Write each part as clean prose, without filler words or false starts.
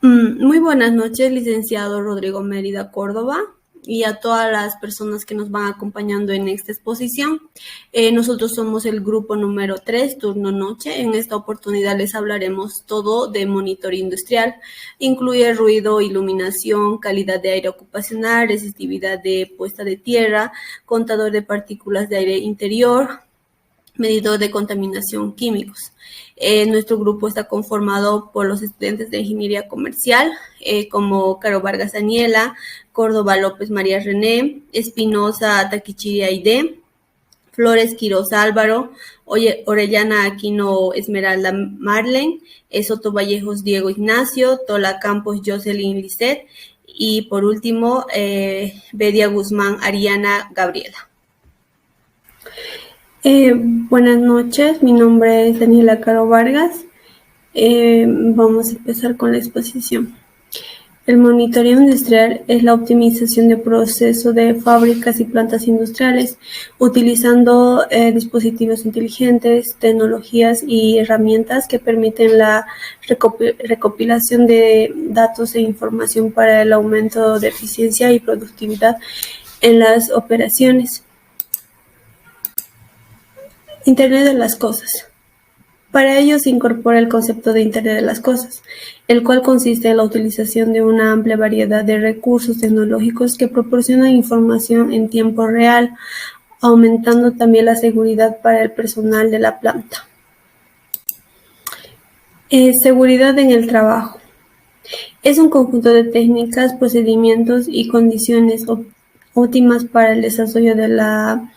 Muy buenas noches, licenciado Rodrigo Mérida Córdoba, y a todas las personas que nos van acompañando en esta exposición. Nosotros somos el grupo número 3, turno noche. En esta oportunidad les hablaremos todo de monitoreo industrial. Incluye ruido, iluminación, calidad de aire ocupacional, resistividad de puesta de tierra, contador de partículas de aire interior, medidor de contaminación químicos. Nuestro grupo está conformado por los estudiantes de Ingeniería Comercial, como Caro Vargas Daniela, Córdoba López María René, Espinosa Taquichiri Aide, Flores Quiroz Álvaro, Orellana Aquino Esmeralda Marlen, Soto Vallejos Diego Ignacio, Tola Campos Jocelyn Lisset y por último Bedia Guzmán Ariana Gabriela. Buenas noches, mi nombre es Daniela Caro Vargas. Vamos a empezar con la exposición. El monitoreo industrial es la optimización de procesos de fábricas y plantas industriales utilizando dispositivos inteligentes, tecnologías y herramientas que permiten la recopilación de datos e información para el aumento de eficiencia y productividad en las operaciones. Internet de las cosas. Para ello se incorpora el concepto de Internet de las cosas, el cual consiste en la utilización de una amplia variedad de recursos tecnológicos que proporcionan información en tiempo real, aumentando también la seguridad para el personal de la planta. Seguridad en el trabajo. Es un conjunto de técnicas, procedimientos y condiciones óptimas para el desarrollo de la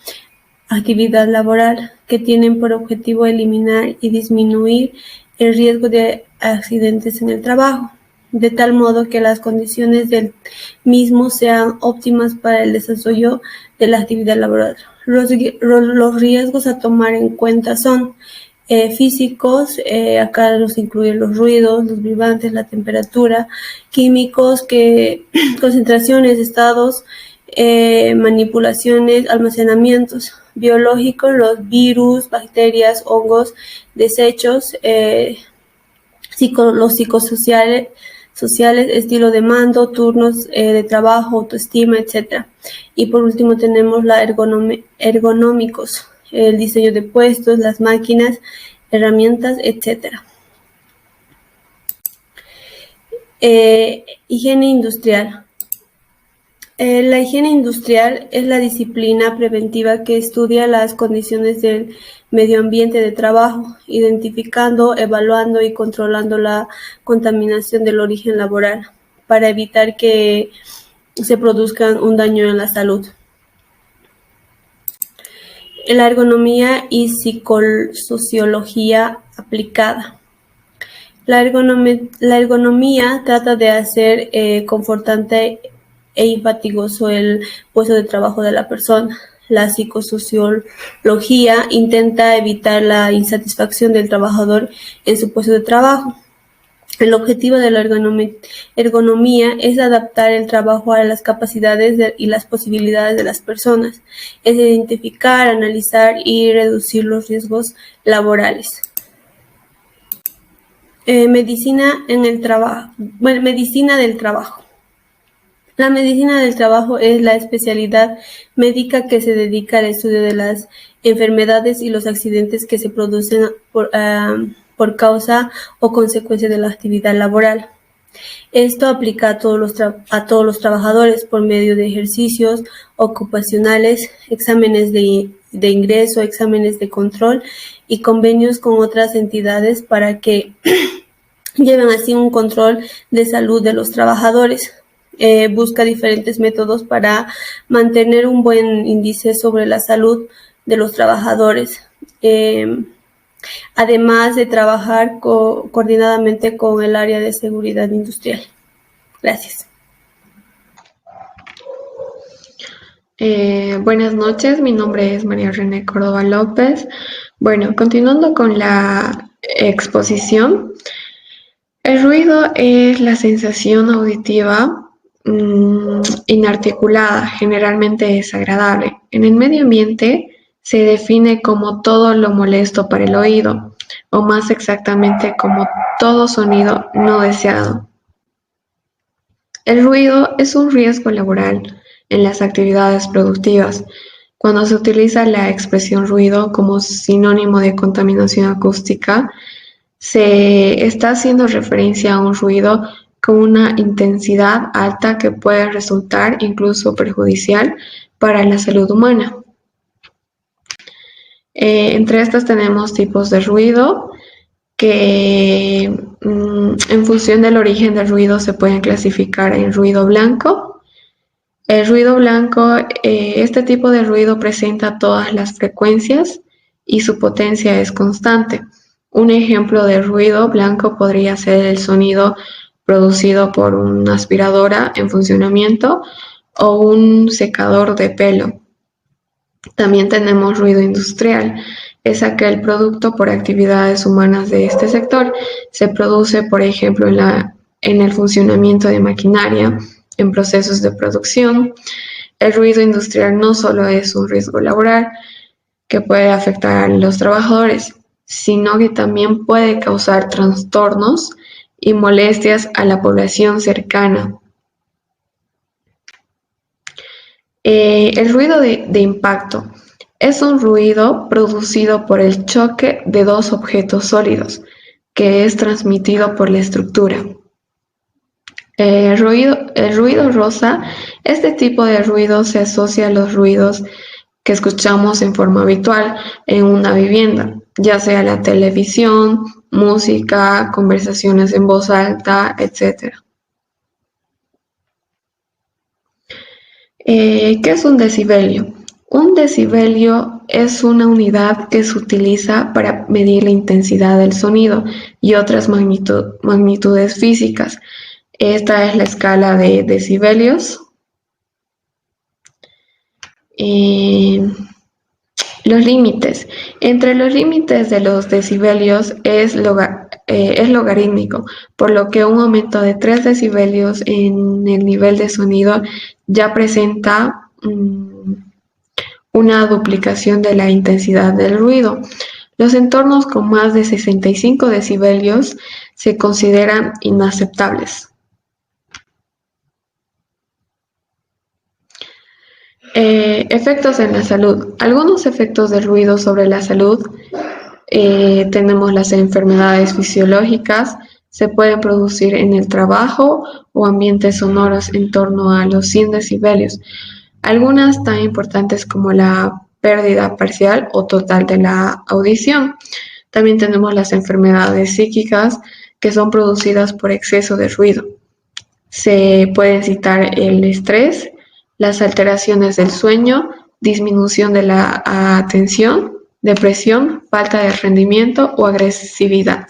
actividad laboral que tienen por objetivo eliminar y disminuir el riesgo de accidentes en el trabajo, de tal modo que las condiciones del mismo sean óptimas para el desarrollo de la actividad laboral. Los riesgos a tomar en cuenta son físicos, acá nos incluyen los ruidos, los vibrantes, la temperatura, químicos, concentraciones, estados, manipulaciones, almacenamientos biológicos, los virus, bacterias, hongos, desechos, los psicosociales, estilo de mando, turnos de trabajo, autoestima, etc. Y por último tenemos la ergonómicos, el diseño de puestos, las máquinas, herramientas, etc. Higiene industrial. La higiene industrial es la disciplina preventiva que estudia las condiciones del medio ambiente de trabajo, identificando, evaluando y controlando la contaminación del origen laboral para evitar que se produzca un daño en la salud. La ergonomía y psicosociología aplicada. La ergonomía trata de hacer confortante e infatigoso el puesto de trabajo de la persona. La psicosociología intenta evitar la insatisfacción del trabajador en su puesto de trabajo. El objetivo de la ergonomía es adaptar el trabajo a las capacidades y las posibilidades de las personas, es identificar, analizar y reducir los riesgos laborales. Medicina del trabajo. La medicina del trabajo es la especialidad médica que se dedica al estudio de las enfermedades y los accidentes que se producen por causa o consecuencia de la actividad laboral. Esto aplica a todos los trabajadores por medio de ejercicios ocupacionales, exámenes de ingreso, exámenes de control y convenios con otras entidades para que lleven así un control de salud de los trabajadores. Busca diferentes métodos para mantener un buen índice sobre la salud de los trabajadores, además de trabajar coordinadamente con el área de seguridad industrial. Gracias. Buenas noches, mi nombre es María René Córdoba López. Bueno, continuando con la exposición, el ruido es la sensación auditiva inarticulada, generalmente desagradable. En el medio ambiente se define como todo lo molesto para el oído, o más exactamente como todo sonido no deseado. El ruido es un riesgo laboral en las actividades productivas. Cuando se utiliza la expresión ruido como sinónimo de contaminación acústica, se está haciendo referencia a un ruido con una intensidad alta que puede resultar incluso perjudicial para la salud humana. Entre estas tenemos tipos de ruido que en función del origen del ruido se pueden clasificar en ruido blanco. El ruido blanco, este tipo de ruido presenta todas las frecuencias y su potencia es constante. Un ejemplo de ruido blanco podría ser el sonido producido por una aspiradora en funcionamiento o un secador de pelo. También tenemos ruido industrial. Es aquel producto por actividades humanas de este sector. Se produce, por ejemplo, en el funcionamiento de maquinaria, en procesos de producción. El ruido industrial no solo es un riesgo laboral que puede afectar a los trabajadores, sino que también puede causar trastornos y molestias a la población cercana. El ruido de impacto es un ruido producido por el choque de dos objetos sólidos, que es transmitido por la estructura. El ruido rosa, este tipo de ruido se asocia a los ruidos que escuchamos en forma habitual en una vivienda, ya sea la televisión, música, conversaciones en voz alta, etc. ¿Qué es un decibelio? Un decibelio es una unidad que se utiliza para medir la intensidad del sonido y otras magnitudes físicas. Esta es la escala de decibelios. Los límites. Entre los límites de los decibelios es logarítmico, por lo que un aumento de 3 decibelios en el nivel de sonido ya presenta una duplicación de la intensidad del ruido. Los entornos con más de 65 decibelios se consideran inaceptables. Efectos en la salud. Algunos efectos del ruido sobre la salud. Tenemos las enfermedades fisiológicas. Se pueden producir en el trabajo o ambientes sonoros en torno a los 100 decibelios. Algunas tan importantes como la pérdida parcial o total de la audición. También tenemos las enfermedades psíquicas que son producidas por exceso de ruido. Se pueden citar el estrés, las alteraciones del sueño, disminución de la atención, depresión, falta de rendimiento o agresividad.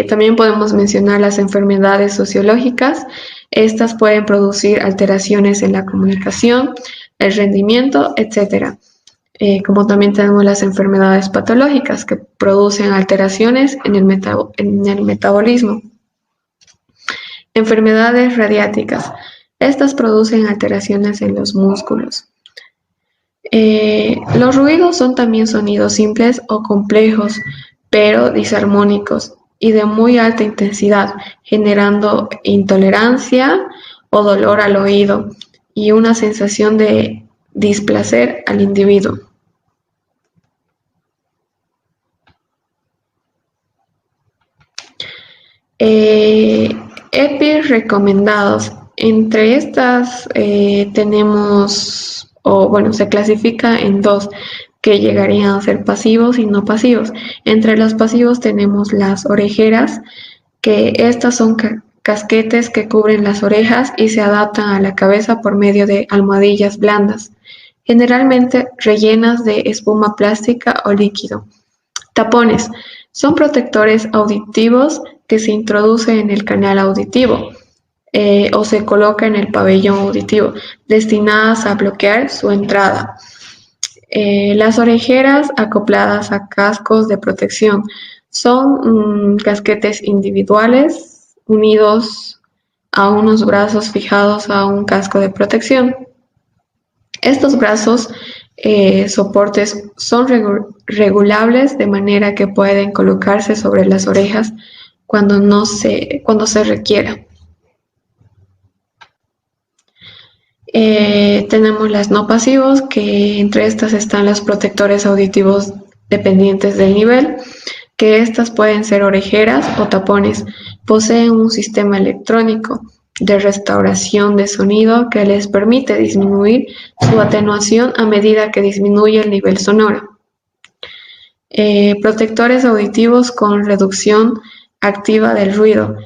También podemos mencionar las enfermedades sociológicas. Estas pueden producir alteraciones en la comunicación, el rendimiento, etc. Como también tenemos las enfermedades patológicas que producen alteraciones en el metabolismo. Enfermedades radiáticas. Estas producen alteraciones en los músculos. Los ruidos son también sonidos simples o complejos, pero disarmónicos y de muy alta intensidad, generando intolerancia o dolor al oído y una sensación de displacer al individuo. EPIs recomendados. Entre estas tenemos, se clasifica en dos que llegarían a ser pasivos y no pasivos. Entre los pasivos tenemos las orejeras, que estas son casquetes que cubren las orejas y se adaptan a la cabeza por medio de almohadillas blandas, generalmente rellenas de espuma plástica o líquido. Tapones. Son protectores auditivos que se introduce en el canal auditivo o se coloca en el pabellón auditivo, destinadas a bloquear su entrada. Las orejeras acopladas a cascos de protección son casquetes individuales unidos a unos brazos fijados a un casco de protección. Estos brazos soportes son regulables de manera que pueden colocarse sobre las orejas cuando se requiera. Tenemos las no pasivos, que entre estas están los protectores auditivos dependientes del nivel, que estas pueden ser orejeras o tapones. Poseen un sistema electrónico de restauración de sonido que les permite disminuir su atenuación a medida que disminuye el nivel sonoro. Protectores auditivos con reducción activa del ruido,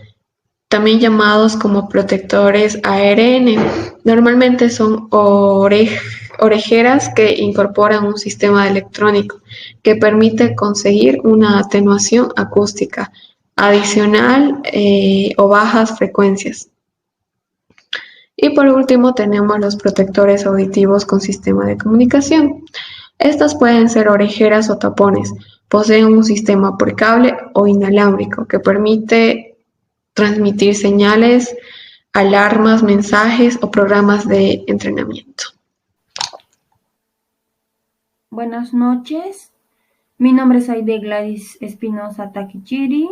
también llamados como protectores ARN. Normalmente son orejeras que incorporan un sistema electrónico que permite conseguir una atenuación acústica adicional o bajas frecuencias. Y por último tenemos los protectores auditivos con sistema de comunicación. Estas pueden ser orejeras o tapones. Poseen un sistema por cable o inalámbrico que permite transmitir señales, alarmas, mensajes o programas de entrenamiento. Buenas noches, mi nombre es Aide Gladys Espinosa Takichiri.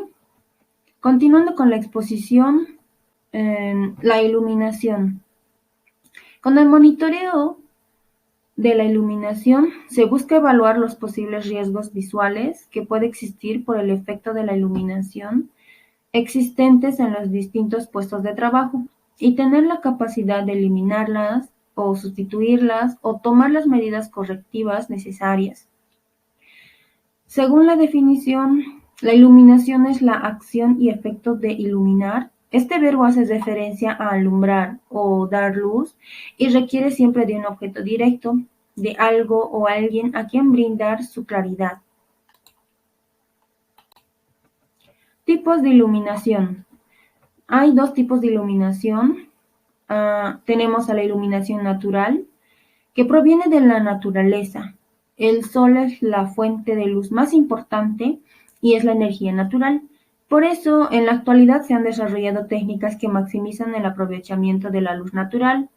Continuando con la exposición, la iluminación. Con el monitoreo de la iluminación se busca evaluar los posibles riesgos visuales que puede existir por el efecto de la iluminación existentes en los distintos puestos de trabajo y tener la capacidad de eliminarlas o sustituirlas o tomar las medidas correctivas necesarias. Según la definición, la iluminación es la acción y efecto de iluminar. Este verbo hace referencia a alumbrar o dar luz y requiere siempre de un objeto directo, de algo o alguien a quien brindar su claridad. Tipos de iluminación. Hay dos tipos de iluminación. Tenemos a la iluminación natural, que proviene de la naturaleza. El sol es la fuente de luz más importante y es la energía natural. Por eso, en la actualidad se han desarrollado técnicas que maximizan el aprovechamiento de la luz natural,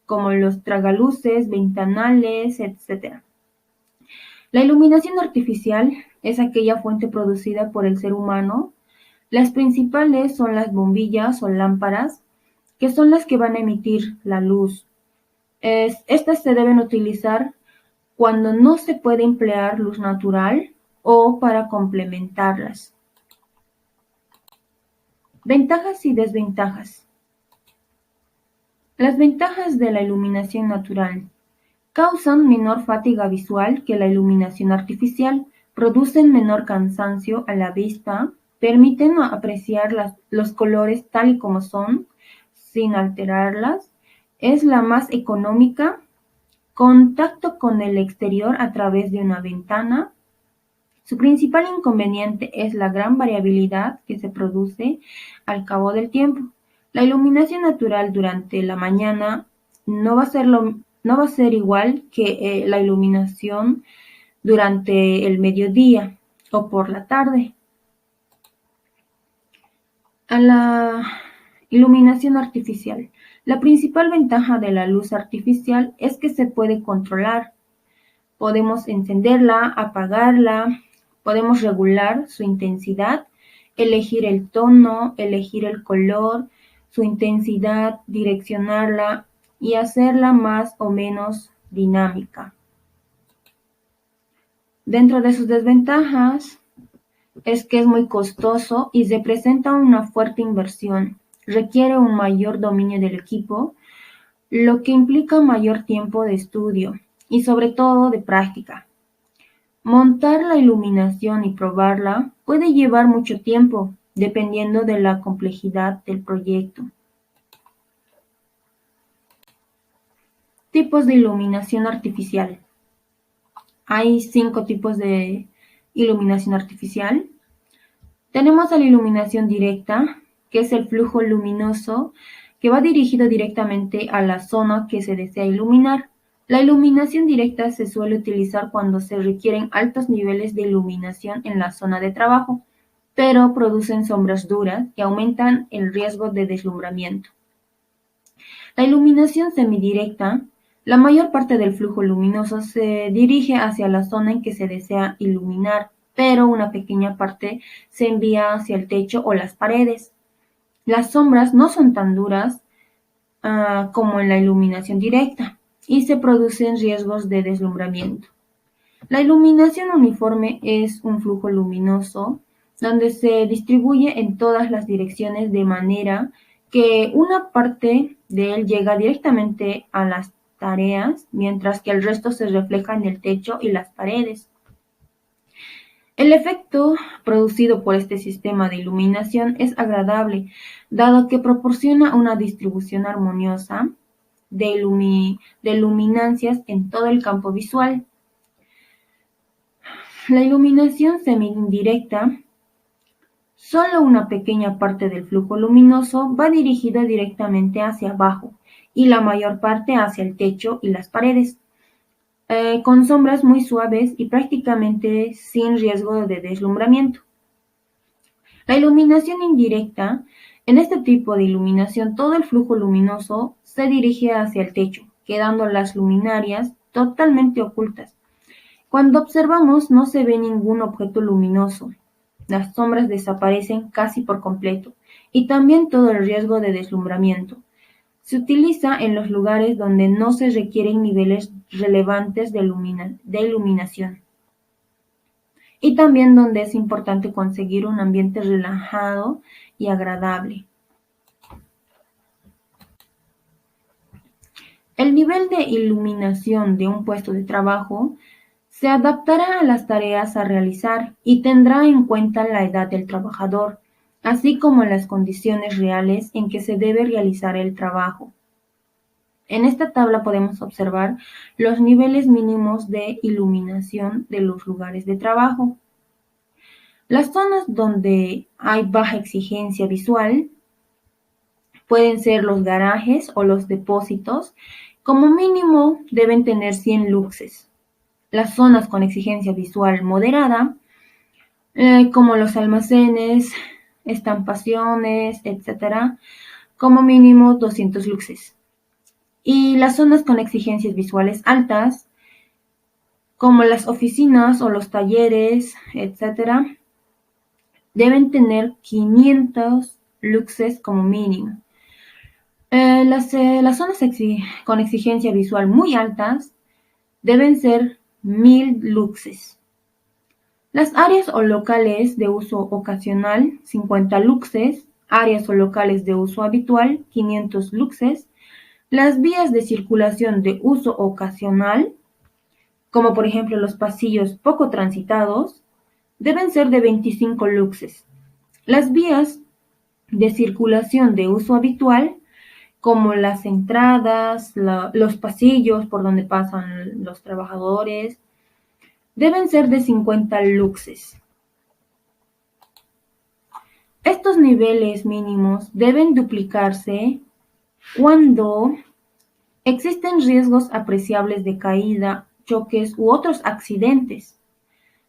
como los tragaluces, ventanales, etc. La iluminación artificial es aquella fuente producida por el ser humano. Las principales son las bombillas o lámparas, que son las que van a emitir la luz. Estas se deben utilizar cuando no se puede emplear luz natural o para complementarlas. Ventajas y desventajas. Las ventajas de la iluminación natural. Causan menor fatiga visual que la iluminación artificial, producen menor cansancio a la vista, permiten apreciar los colores tal y como son, sin alterarlas, es la más económica, contacto con el exterior a través de una ventana. Su principal inconveniente es la gran variabilidad que se produce al cabo del tiempo. La iluminación natural durante la mañana no va a ser igual que la iluminación durante el mediodía o por la tarde. A la iluminación artificial. La principal ventaja de la luz artificial es que se puede controlar. Podemos encenderla, apagarla, podemos regular su intensidad, elegir el tono, elegir el color, su intensidad, direccionarla y hacerla más o menos dinámica. Dentro de sus desventajas es que es muy costoso y representa una fuerte inversión. Requiere un mayor dominio del equipo, lo que implica mayor tiempo de estudio y sobre todo de práctica. Montar la iluminación y probarla puede llevar mucho tiempo, dependiendo de la complejidad del proyecto. Tipos de iluminación artificial. Hay 5 tipos de iluminación artificial. Tenemos a la iluminación directa, que es el flujo luminoso que va dirigido directamente a la zona que se desea iluminar. La iluminación directa se suele utilizar cuando se requieren altos niveles de iluminación en la zona de trabajo, pero producen sombras duras que aumentan el riesgo de deslumbramiento. La iluminación semidirecta. La mayor parte del flujo luminoso se dirige hacia la zona en que se desea iluminar. pero una pequeña parte se envía hacia el techo o las paredes. Las sombras no son tan duras como en la iluminación directa y se producen riesgos de deslumbramiento. La iluminación uniforme es un flujo luminoso donde se distribuye en todas las direcciones de manera que una parte de él llega directamente a las tareas, mientras que el resto se refleja en el techo y las paredes. El efecto producido por este sistema de iluminación es agradable, dado que proporciona una distribución armoniosa de luminancias en todo el campo visual. La iluminación semi-indirecta, solo una pequeña parte del flujo luminoso va dirigida directamente hacia abajo y la mayor parte hacia el techo y las paredes, con sombras muy suaves y prácticamente sin riesgo de deslumbramiento. La iluminación indirecta, en este tipo de iluminación todo el flujo luminoso se dirige hacia el techo, quedando las luminarias totalmente ocultas. Cuando observamos no se ve ningún objeto luminoso, las sombras desaparecen casi por completo y también todo el riesgo de deslumbramiento. Se utiliza en los lugares donde no se requieren niveles relevantes de iluminación y también donde es importante conseguir un ambiente relajado y agradable. El nivel de iluminación de un puesto de trabajo se adaptará a las tareas a realizar y tendrá en cuenta la edad del trabajador, así como las condiciones reales en que se debe realizar el trabajo. En esta tabla podemos observar los niveles mínimos de iluminación de los lugares de trabajo. Las zonas donde hay baja exigencia visual pueden ser los garajes o los depósitos. Como mínimo deben tener 100 luxes. Las zonas con exigencia visual moderada, como los almacenes, estampaciones, etc., como mínimo 200 luxes. Y las zonas con exigencias visuales altas, como las oficinas o los talleres, etc., deben tener 500 luxes como mínimo. Las zonas con exigencia visual muy altas deben ser 1000 luxes. Las áreas o locales de uso ocasional, 50 luxes. Áreas o locales de uso habitual, 500 luxes. Las vías de circulación de uso ocasional, como por ejemplo los pasillos poco transitados, deben ser de 25 luxes. Las vías de circulación de uso habitual, como las entradas, los pasillos por donde pasan los trabajadores, deben ser de 50 luxes. Estos niveles mínimos deben duplicarse cuando existen riesgos apreciables de caída, choques u otros accidentes.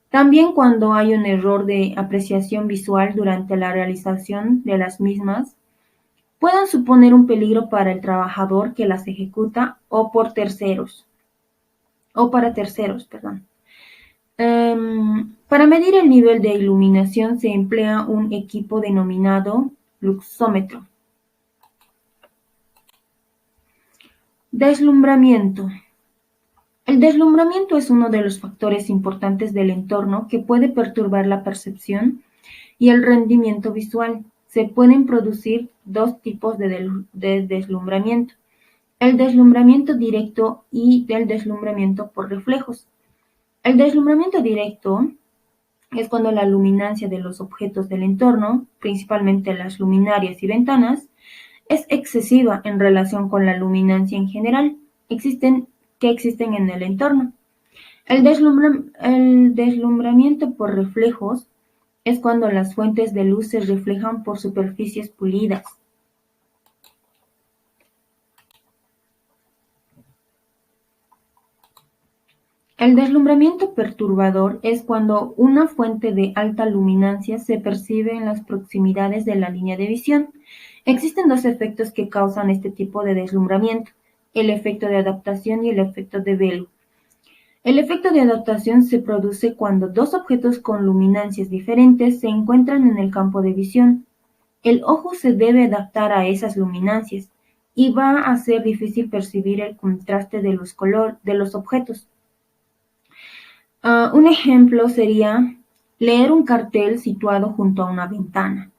También cuando hay un error de apreciación visual durante la realización de las mismas, puedan suponer un peligro para el trabajador que las ejecuta o para terceros. Para medir el nivel de iluminación se emplea un equipo denominado luxómetro. Deslumbramiento. El deslumbramiento es uno de los factores importantes del entorno que puede perturbar la percepción y el rendimiento visual. Se pueden producir dos tipos de deslumbramiento: el deslumbramiento directo y el deslumbramiento por reflejos. El deslumbramiento directo es cuando la luminancia de los objetos del entorno, principalmente las luminarias y ventanas, es excesiva en relación con la luminancia en general que existen en el entorno. El deslumbramiento por reflejos es cuando las fuentes de luz se reflejan por superficies pulidas. El deslumbramiento perturbador es cuando una fuente de alta luminancia se percibe en las proximidades de la línea de visión. Existen dos efectos que causan este tipo de deslumbramiento: el efecto de adaptación y el efecto de velo. El efecto de adaptación se produce cuando dos objetos con luminancias diferentes se encuentran en el campo de visión. El ojo se debe adaptar a esas luminancias y va a ser difícil percibir el contraste de los colores de los objetos. Un ejemplo sería leer un cartel situado junto a una ventana.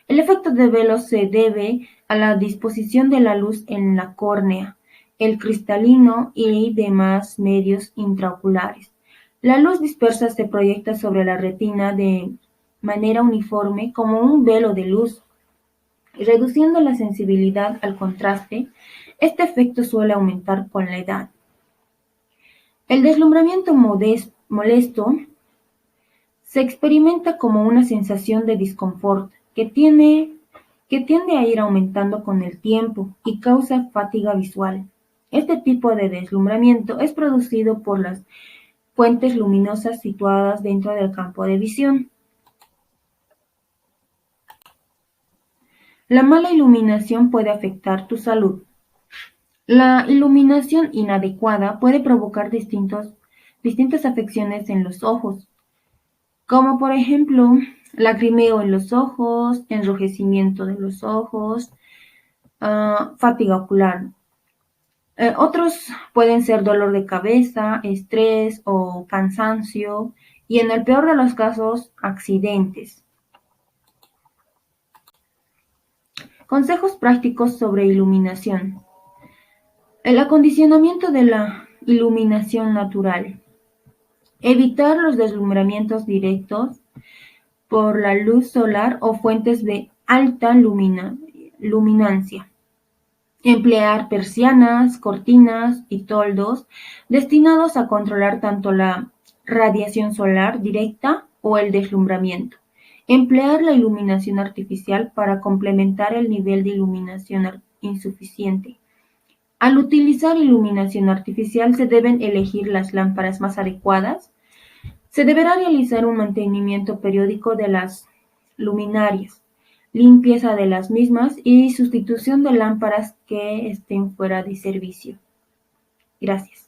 El efecto de velo se debe a la disposición de la luz en la córnea, el cristalino y demás medios intraoculares. La luz dispersa se proyecta sobre la retina de manera uniforme como un velo de luz, reduciendo la sensibilidad al contraste. Este efecto suele aumentar con la edad. El deslumbramiento molesto se experimenta como una sensación de disconfort que tiende a ir aumentando con el tiempo y causa fatiga visual. Este tipo de deslumbramiento es producido por las fuentes luminosas situadas dentro del campo de visión. La mala iluminación puede afectar tu salud. La iluminación inadecuada puede provocar distintas afecciones en los ojos, como por ejemplo lagrimeo en los ojos, enrojecimiento de los ojos, fatiga ocular. Otros pueden ser dolor de cabeza, estrés o cansancio y en el peor de los casos, accidentes. Consejos prácticos sobre iluminación. El acondicionamiento de la iluminación natural. Evitar los deslumbramientos directos por la luz solar o fuentes de alta luminancia. Emplear persianas, cortinas y toldos destinados a controlar tanto la radiación solar directa o el deslumbramiento. Emplear la iluminación artificial para complementar el nivel de iluminación insuficiente. Al utilizar iluminación artificial se deben elegir las lámparas más adecuadas. Se deberá realizar un mantenimiento periódico de las luminarias, limpieza de las mismas y sustitución de lámparas que estén fuera de servicio. Gracias.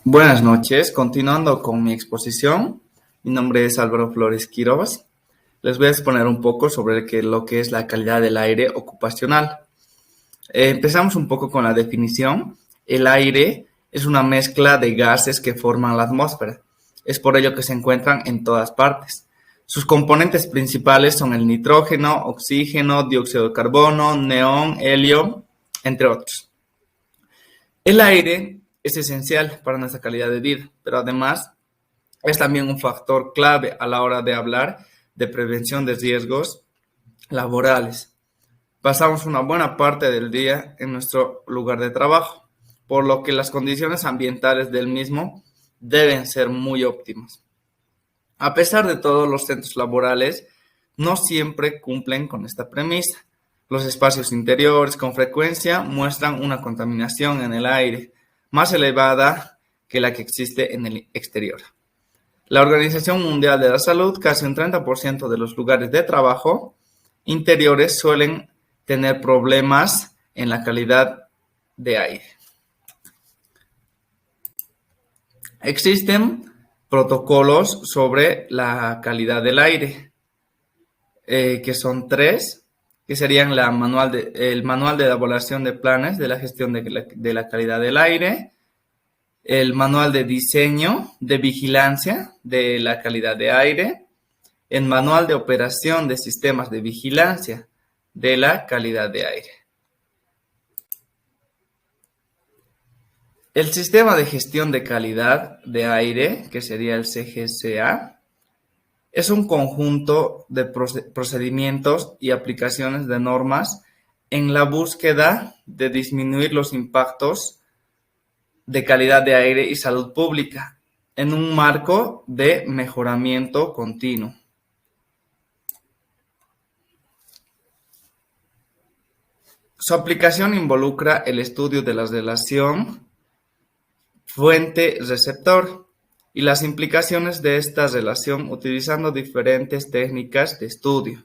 Buenas noches, continuando con mi exposición. Mi nombre es Álvaro Flores Quiroz. Les voy a exponer un poco sobre lo que es la calidad del aire ocupacional. Empezamos un poco con la definición. El aire es una mezcla de gases que forman la atmósfera. Es por ello que se encuentran en todas partes. Sus componentes principales son el nitrógeno, oxígeno, dióxido de carbono, neón, helio, entre otros. El aire es esencial para nuestra calidad de vida, pero además es también un factor clave a la hora de hablar de prevención de riesgos laborales. Pasamos una buena parte del día en nuestro lugar de trabajo, por lo que las condiciones ambientales del mismo deben ser muy óptimas. A pesar de todo, los centros laborales no siempre cumplen con esta premisa. Los espacios interiores con frecuencia muestran una contaminación en el aire más elevada que la que existe en el exterior. La Organización Mundial de la Salud, casi un 30% de los lugares de trabajo interiores suelen tener problemas en la calidad de aire. Existen protocolos sobre la calidad del aire, que son 3, que serían el manual de elaboración de planes de la gestión de la calidad del aire, el manual de diseño de vigilancia de la calidad de aire, el manual de operación de sistemas de vigilancia de la calidad de aire. El sistema de gestión de calidad de aire, que sería el CGCA, es un conjunto de procedimientos y aplicaciones de normas en la búsqueda de disminuir los impactos de calidad de aire y salud pública en un marco de mejoramiento continuo. Su aplicación involucra el estudio de la relación fuente-receptor y las implicaciones de esta relación utilizando diferentes técnicas de estudio.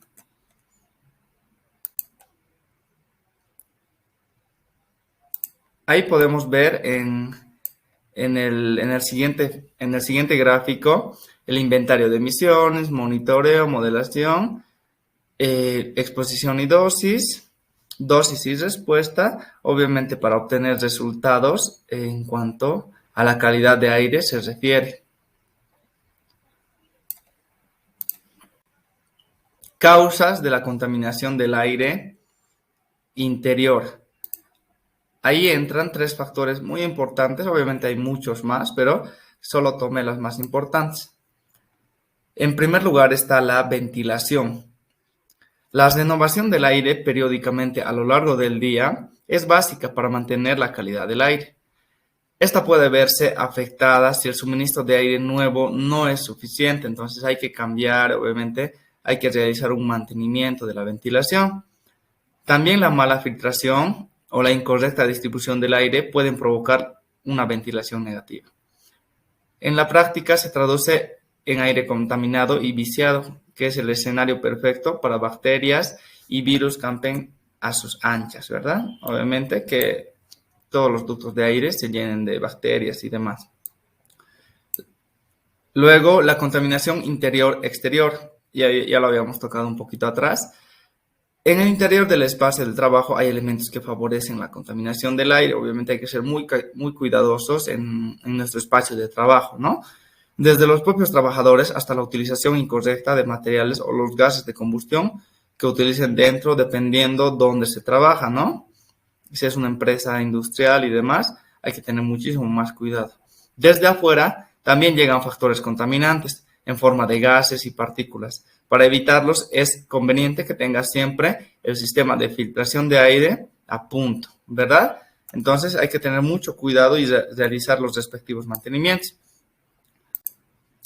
Ahí podemos ver en en el siguiente gráfico el inventario de emisiones, monitoreo, modelación, exposición y dosis y respuesta, obviamente para obtener resultados en cuanto a la calidad de aire se refiere. Causas de la contaminación del aire interior. Ahí entran 3 factores muy importantes, obviamente hay muchos más, pero solo tomé las más importantes. En primer lugar está la ventilación. La renovación del aire periódicamente a lo largo del día es básica para mantener la calidad del aire. Esta puede verse afectada si el suministro de aire nuevo no es suficiente, entonces hay que cambiar, obviamente, hay que realizar un mantenimiento de la ventilación. También la mala filtración o la incorrecta distribución del aire pueden provocar una ventilación negativa. En la práctica se traduce en aire contaminado y viciado, que es el escenario perfecto para bacterias y virus campen a sus anchas, ¿verdad? Obviamente que todos los ductos de aire se llenen de bacterias y demás. Luego, la contaminación interior-exterior. Ya lo habíamos tocado un poquito atrás. En el interior del espacio del trabajo hay elementos que favorecen la contaminación del aire. Obviamente hay que ser muy cuidadosos en nuestro espacio de trabajo, ¿no? Desde los propios trabajadores hasta la utilización incorrecta de materiales o los gases de combustión que utilicen dentro, dependiendo dónde se trabaja, ¿no? Si es una empresa industrial y demás, hay que tener muchísimo más cuidado. Desde afuera también llegan factores contaminantes en forma de gases y partículas. Para evitarlos es conveniente que tengas siempre el sistema de filtración de aire a punto, ¿verdad? Entonces hay que tener mucho cuidado y realizar los respectivos mantenimientos.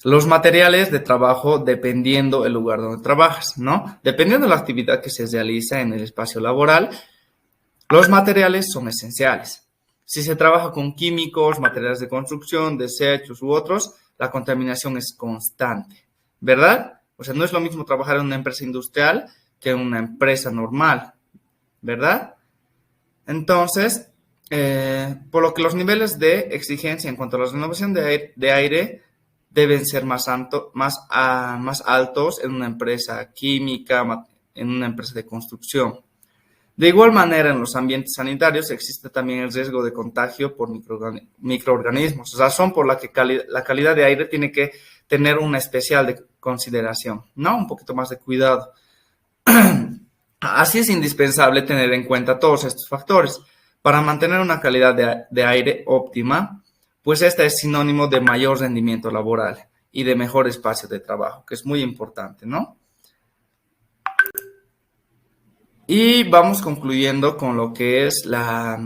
Los materiales de trabajo dependiendo el lugar donde trabajas, ¿no? Dependiendo de la actividad que se realiza en el espacio laboral, los materiales son esenciales. Si se trabaja con químicos, materiales de construcción, desechos u otros, la contaminación es constante, ¿verdad? O sea, no es lo mismo trabajar en una empresa industrial que en una empresa normal, ¿verdad? Entonces, por lo que los niveles de exigencia en cuanto a la renovación de aire deben ser más altos en una empresa química, en una empresa de construcción. De igual manera, en los ambientes sanitarios existe también el riesgo de contagio por microorganismos, razón por la que la calidad de aire tiene que tener una especial de consideración, ¿no? Un poquito más de cuidado. Así es indispensable tener en cuenta todos estos factores para mantener una calidad de aire óptima, pues esta es sinónimo de mayor rendimiento laboral y de mejor espacio de trabajo, que es muy importante, ¿no? Y vamos concluyendo con lo que es la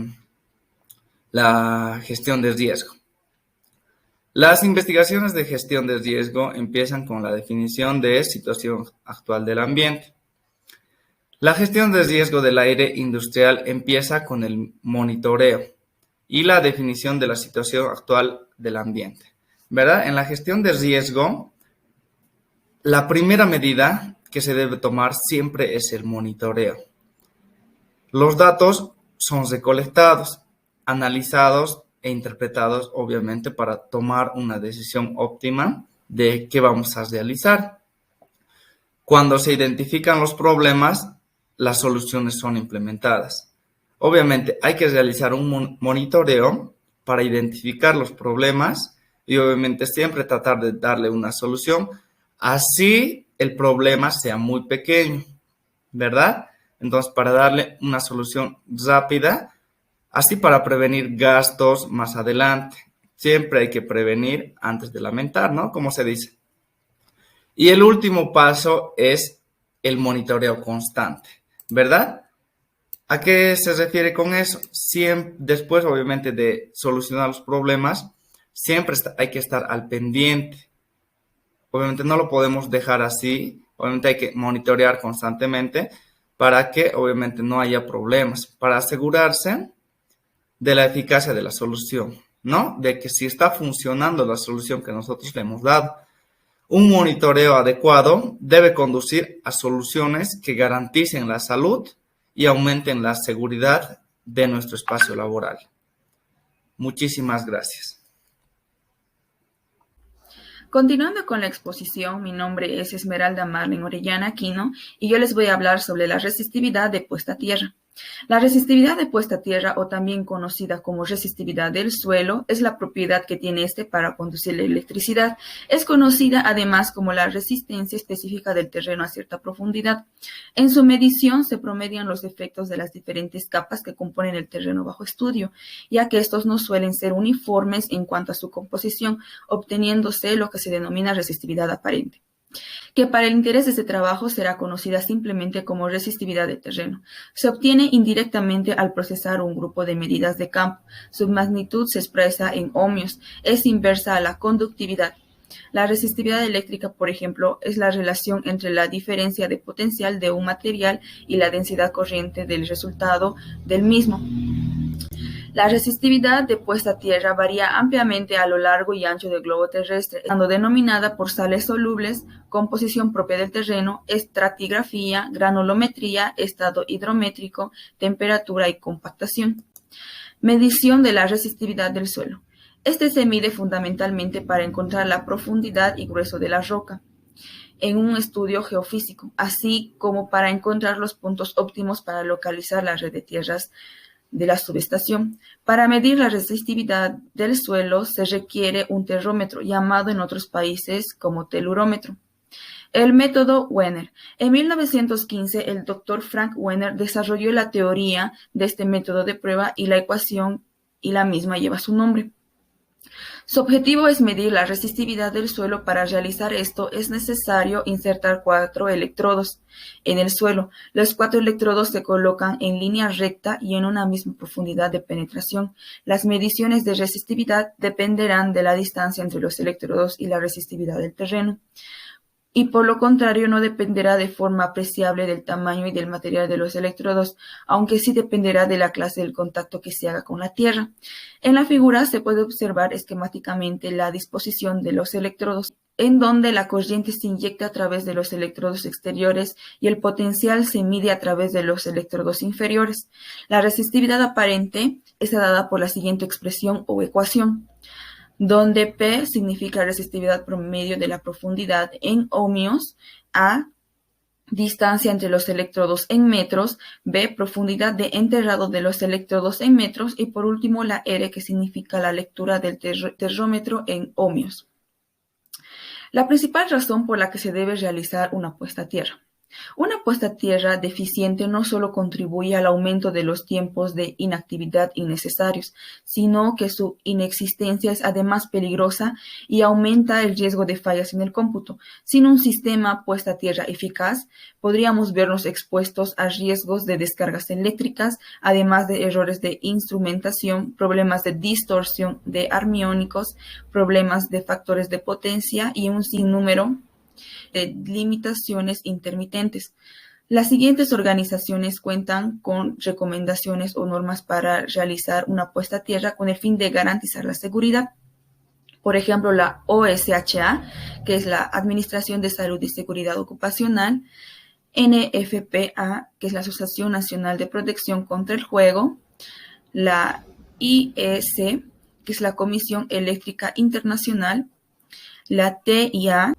gestión de riesgo. Las investigaciones de gestión de riesgo empiezan con la definición de situación actual del ambiente. La gestión de riesgo del aire industrial empieza con el monitoreo y la definición de la situación actual del ambiente, ¿verdad? En la gestión de riesgo, la primera medida que se debe tomar siempre es el monitoreo. Los datos son recolectados, analizados e interpretados, obviamente, para tomar una decisión óptima de qué vamos a realizar. Cuando se identifican los problemas, las soluciones son implementadas. Obviamente, hay que realizar un monitoreo para identificar los problemas y, obviamente, siempre tratar de darle una solución, así el problema sea muy pequeño, ¿verdad? Entonces, para darle una solución rápida, así para prevenir gastos más adelante. Siempre hay que prevenir antes de lamentar, ¿no? Como se dice. Y el último paso es el monitoreo constante, ¿verdad? ¿A qué se refiere con eso? Después, obviamente, de solucionar los problemas, siempre hay que estar al pendiente. Obviamente no lo podemos dejar así. Obviamente hay que monitorear constantemente para que, obviamente, no haya problemas. Para asegurarse de la eficacia de la solución, ¿no? De que si está funcionando la solución que nosotros le hemos dado. Un monitoreo adecuado debe conducir a soluciones que garanticen la salud y aumenten la seguridad de nuestro espacio laboral. Muchísimas gracias. Continuando con la exposición, mi nombre es Esmeralda Marlene Orellana Aquino y yo les voy a hablar sobre la resistividad de puesta a tierra. La resistividad de puesta a tierra, o también conocida como resistividad del suelo, es la propiedad que tiene este para conducir la electricidad. Es conocida además como la resistencia específica del terreno a cierta profundidad. En su medición se promedian los efectos de las diferentes capas que componen el terreno bajo estudio, ya que estos no suelen ser uniformes en cuanto a su composición, obteniéndose lo que se denomina resistividad aparente, que para el interés de este trabajo será conocida simplemente como resistividad de terreno. Se obtiene indirectamente al procesar un grupo de medidas de campo. Su magnitud se expresa en ohmios, es inversa a la conductividad. La resistividad eléctrica, por ejemplo, es la relación entre la diferencia de potencial de un material y la densidad corriente del resultado del mismo. La resistividad de puesta a tierra varía ampliamente a lo largo y ancho del globo terrestre, estando denominada por sales solubles, composición propia del terreno, estratigrafía, granulometría, estado hidrométrico, temperatura y compactación. Medición de la resistividad del suelo. Este se mide fundamentalmente para encontrar la profundidad y grueso de la roca en un estudio geofísico, así como para encontrar los puntos óptimos para localizar la red de tierras de la subestación. Para medir la resistividad del suelo se requiere un termómetro, llamado en otros países como telurómetro. El método Wenner. En 1915, el doctor Frank Wenner desarrolló la teoría de este método de prueba y la ecuación y la misma lleva su nombre. Su objetivo es medir la resistividad del suelo. Para realizar esto es necesario insertar 4 electrodos en el suelo. Los 4 electrodos se colocan en línea recta y en una misma profundidad de penetración. Las mediciones de resistividad dependerán de la distancia entre los electrodos y la resistividad del terreno, y por lo contrario no dependerá de forma apreciable del tamaño y del material de los electrodos, aunque sí dependerá de la clase del contacto que se haga con la tierra. En la figura se puede observar esquemáticamente la disposición de los electrodos, en donde la corriente se inyecta a través de los electrodos exteriores y el potencial se mide a través de los electrodos inferiores. La resistividad aparente está dada por la siguiente expresión o ecuación, donde P significa resistividad promedio de la profundidad en ohmios, A, distancia entre los electrodos en metros, B, profundidad de enterrado de los electrodos en metros, y por último la R, que significa la lectura del termómetro en ohmios. La principal razón por la que se debe realizar una puesta a tierra. Una puesta a tierra deficiente no solo contribuye al aumento de los tiempos de inactividad innecesarios, sino que su inexistencia es además peligrosa y aumenta el riesgo de fallas en el cómputo. Sin un sistema puesta a tierra eficaz, podríamos vernos expuestos a riesgos de descargas eléctricas, además de errores de instrumentación, problemas de distorsión de armónicos, problemas de factores de potencia y un sinnúmero de limitaciones intermitentes. Las siguientes organizaciones cuentan con recomendaciones o normas para realizar una puesta a tierra con el fin de garantizar la seguridad. Por ejemplo, la OSHA, que es la Administración de Salud y Seguridad Ocupacional, NFPA, que es la Asociación Nacional de Protección contra el Juego, la IEC, que es la Comisión Eléctrica Internacional, la TIA,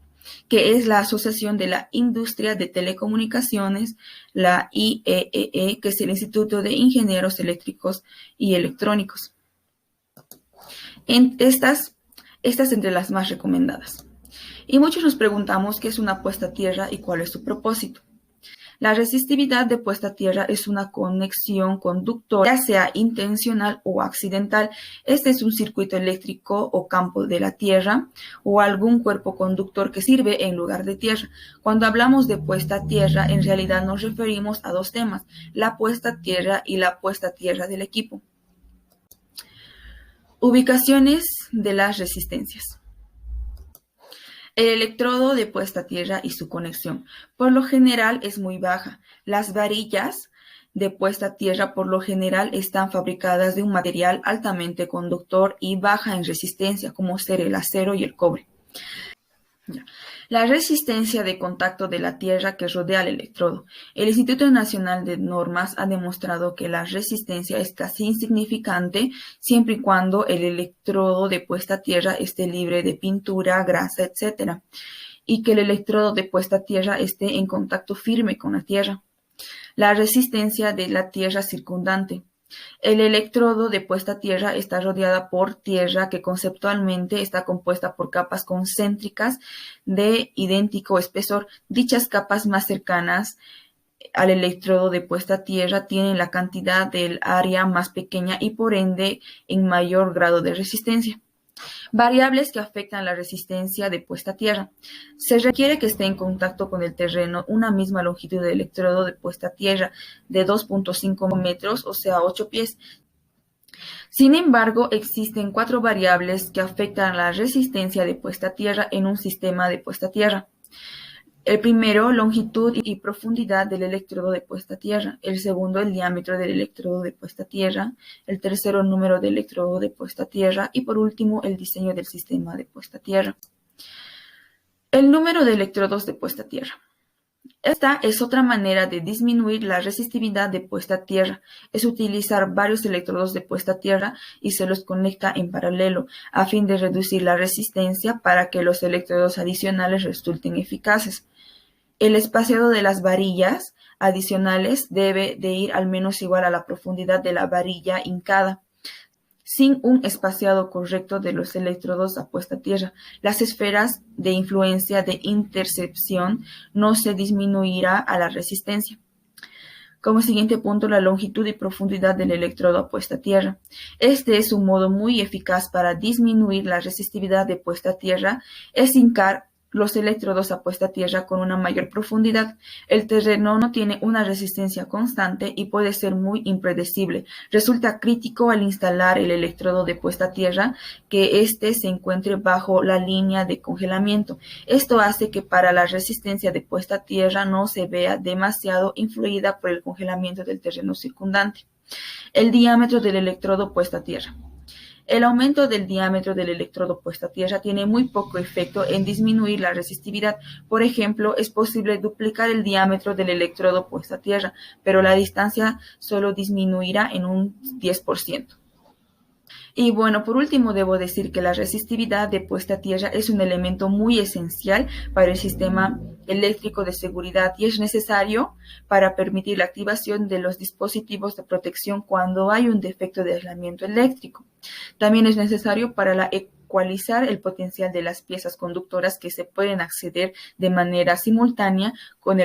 que es la Asociación de la Industria de Telecomunicaciones, la IEEE, que es el Instituto de Ingenieros Eléctricos y Electrónicos. Estas entre las más recomendadas. Y muchos nos preguntamos qué es una puesta a tierra y cuál es su propósito. La resistividad de puesta a tierra es una conexión conductora, ya sea intencional o accidental. Este es un circuito eléctrico o campo de la tierra o algún cuerpo conductor que sirve en lugar de tierra. Cuando hablamos de puesta a tierra, en realidad nos referimos a 2 temas, la puesta a tierra y la puesta a tierra del equipo. Ubicaciones de las resistencias. El electrodo de puesta a tierra y su conexión. Por lo general es muy baja. Las varillas de puesta a tierra por lo general están fabricadas de un material altamente conductor y baja en resistencia, como ser el acero y el cobre. La resistencia de contacto de la tierra que rodea el electrodo. El Instituto Nacional de Normas ha demostrado que la resistencia es casi insignificante siempre y cuando el electrodo de puesta a tierra esté libre de pintura, grasa, etc. Y que el electrodo de puesta a tierra esté en contacto firme con la tierra. La resistencia de la tierra circundante. El electrodo de puesta a tierra está rodeada por tierra que conceptualmente está compuesta por capas concéntricas de idéntico espesor. Dichas capas más cercanas al electrodo de puesta a tierra tienen la cantidad del área más pequeña y por ende en mayor grado de resistencia. Variables que afectan la resistencia de puesta a tierra. Se requiere que esté en contacto con el terreno una misma longitud de electrodo de puesta a tierra de 2.5 metros, o sea, 8 pies. Sin embargo, existen 4 variables que afectan la resistencia de puesta a tierra en un sistema de puesta a tierra. El primero, longitud y profundidad del electrodo de puesta a tierra. El segundo, el diámetro del electrodo de puesta a tierra. El tercero, el número de electrodo de puesta a tierra. Y por último, el diseño del sistema de puesta a tierra. El número de electrodos de puesta a tierra. Esta es otra manera de disminuir la resistividad de puesta a tierra. Es utilizar varios electrodos de puesta a tierra y se los conecta en paralelo, a fin de reducir la resistencia para que los electrodos adicionales resulten eficaces. El espaciado de las varillas adicionales debe de ir al menos igual a la profundidad de la varilla hincada. Sin un espaciado correcto de los electrodos a puesta a tierra, las esferas de influencia de intercepción no se disminuirá a la resistencia. Como siguiente punto, la longitud y profundidad del electrodo a puesta a tierra. Este es un modo muy eficaz para disminuir la resistividad de puesta a tierra, es hincar los electrodos a puesta a tierra con una mayor profundidad. El terreno no tiene una resistencia constante y puede ser muy impredecible. Resulta crítico al instalar el electrodo de puesta a tierra que éste se encuentre bajo la línea de congelamiento. Esto hace que para la resistencia de puesta a tierra no se vea demasiado influida por el congelamiento del terreno circundante. El diámetro del electrodo puesta a tierra. El aumento del diámetro del electrodo puesta a tierra tiene muy poco efecto en disminuir la resistividad. Por ejemplo, es posible duplicar el diámetro del electrodo puesta a tierra, pero la distancia solo disminuirá en un 10%. Y bueno, por último debo decir que la resistividad de puesta a tierra es un elemento muy esencial para el sistema eléctrico de seguridad y es necesario para permitir la activación de los dispositivos de protección cuando hay un defecto de aislamiento eléctrico. También es necesario para ecualizar el potencial de las piezas conductoras que se pueden acceder de manera simultánea con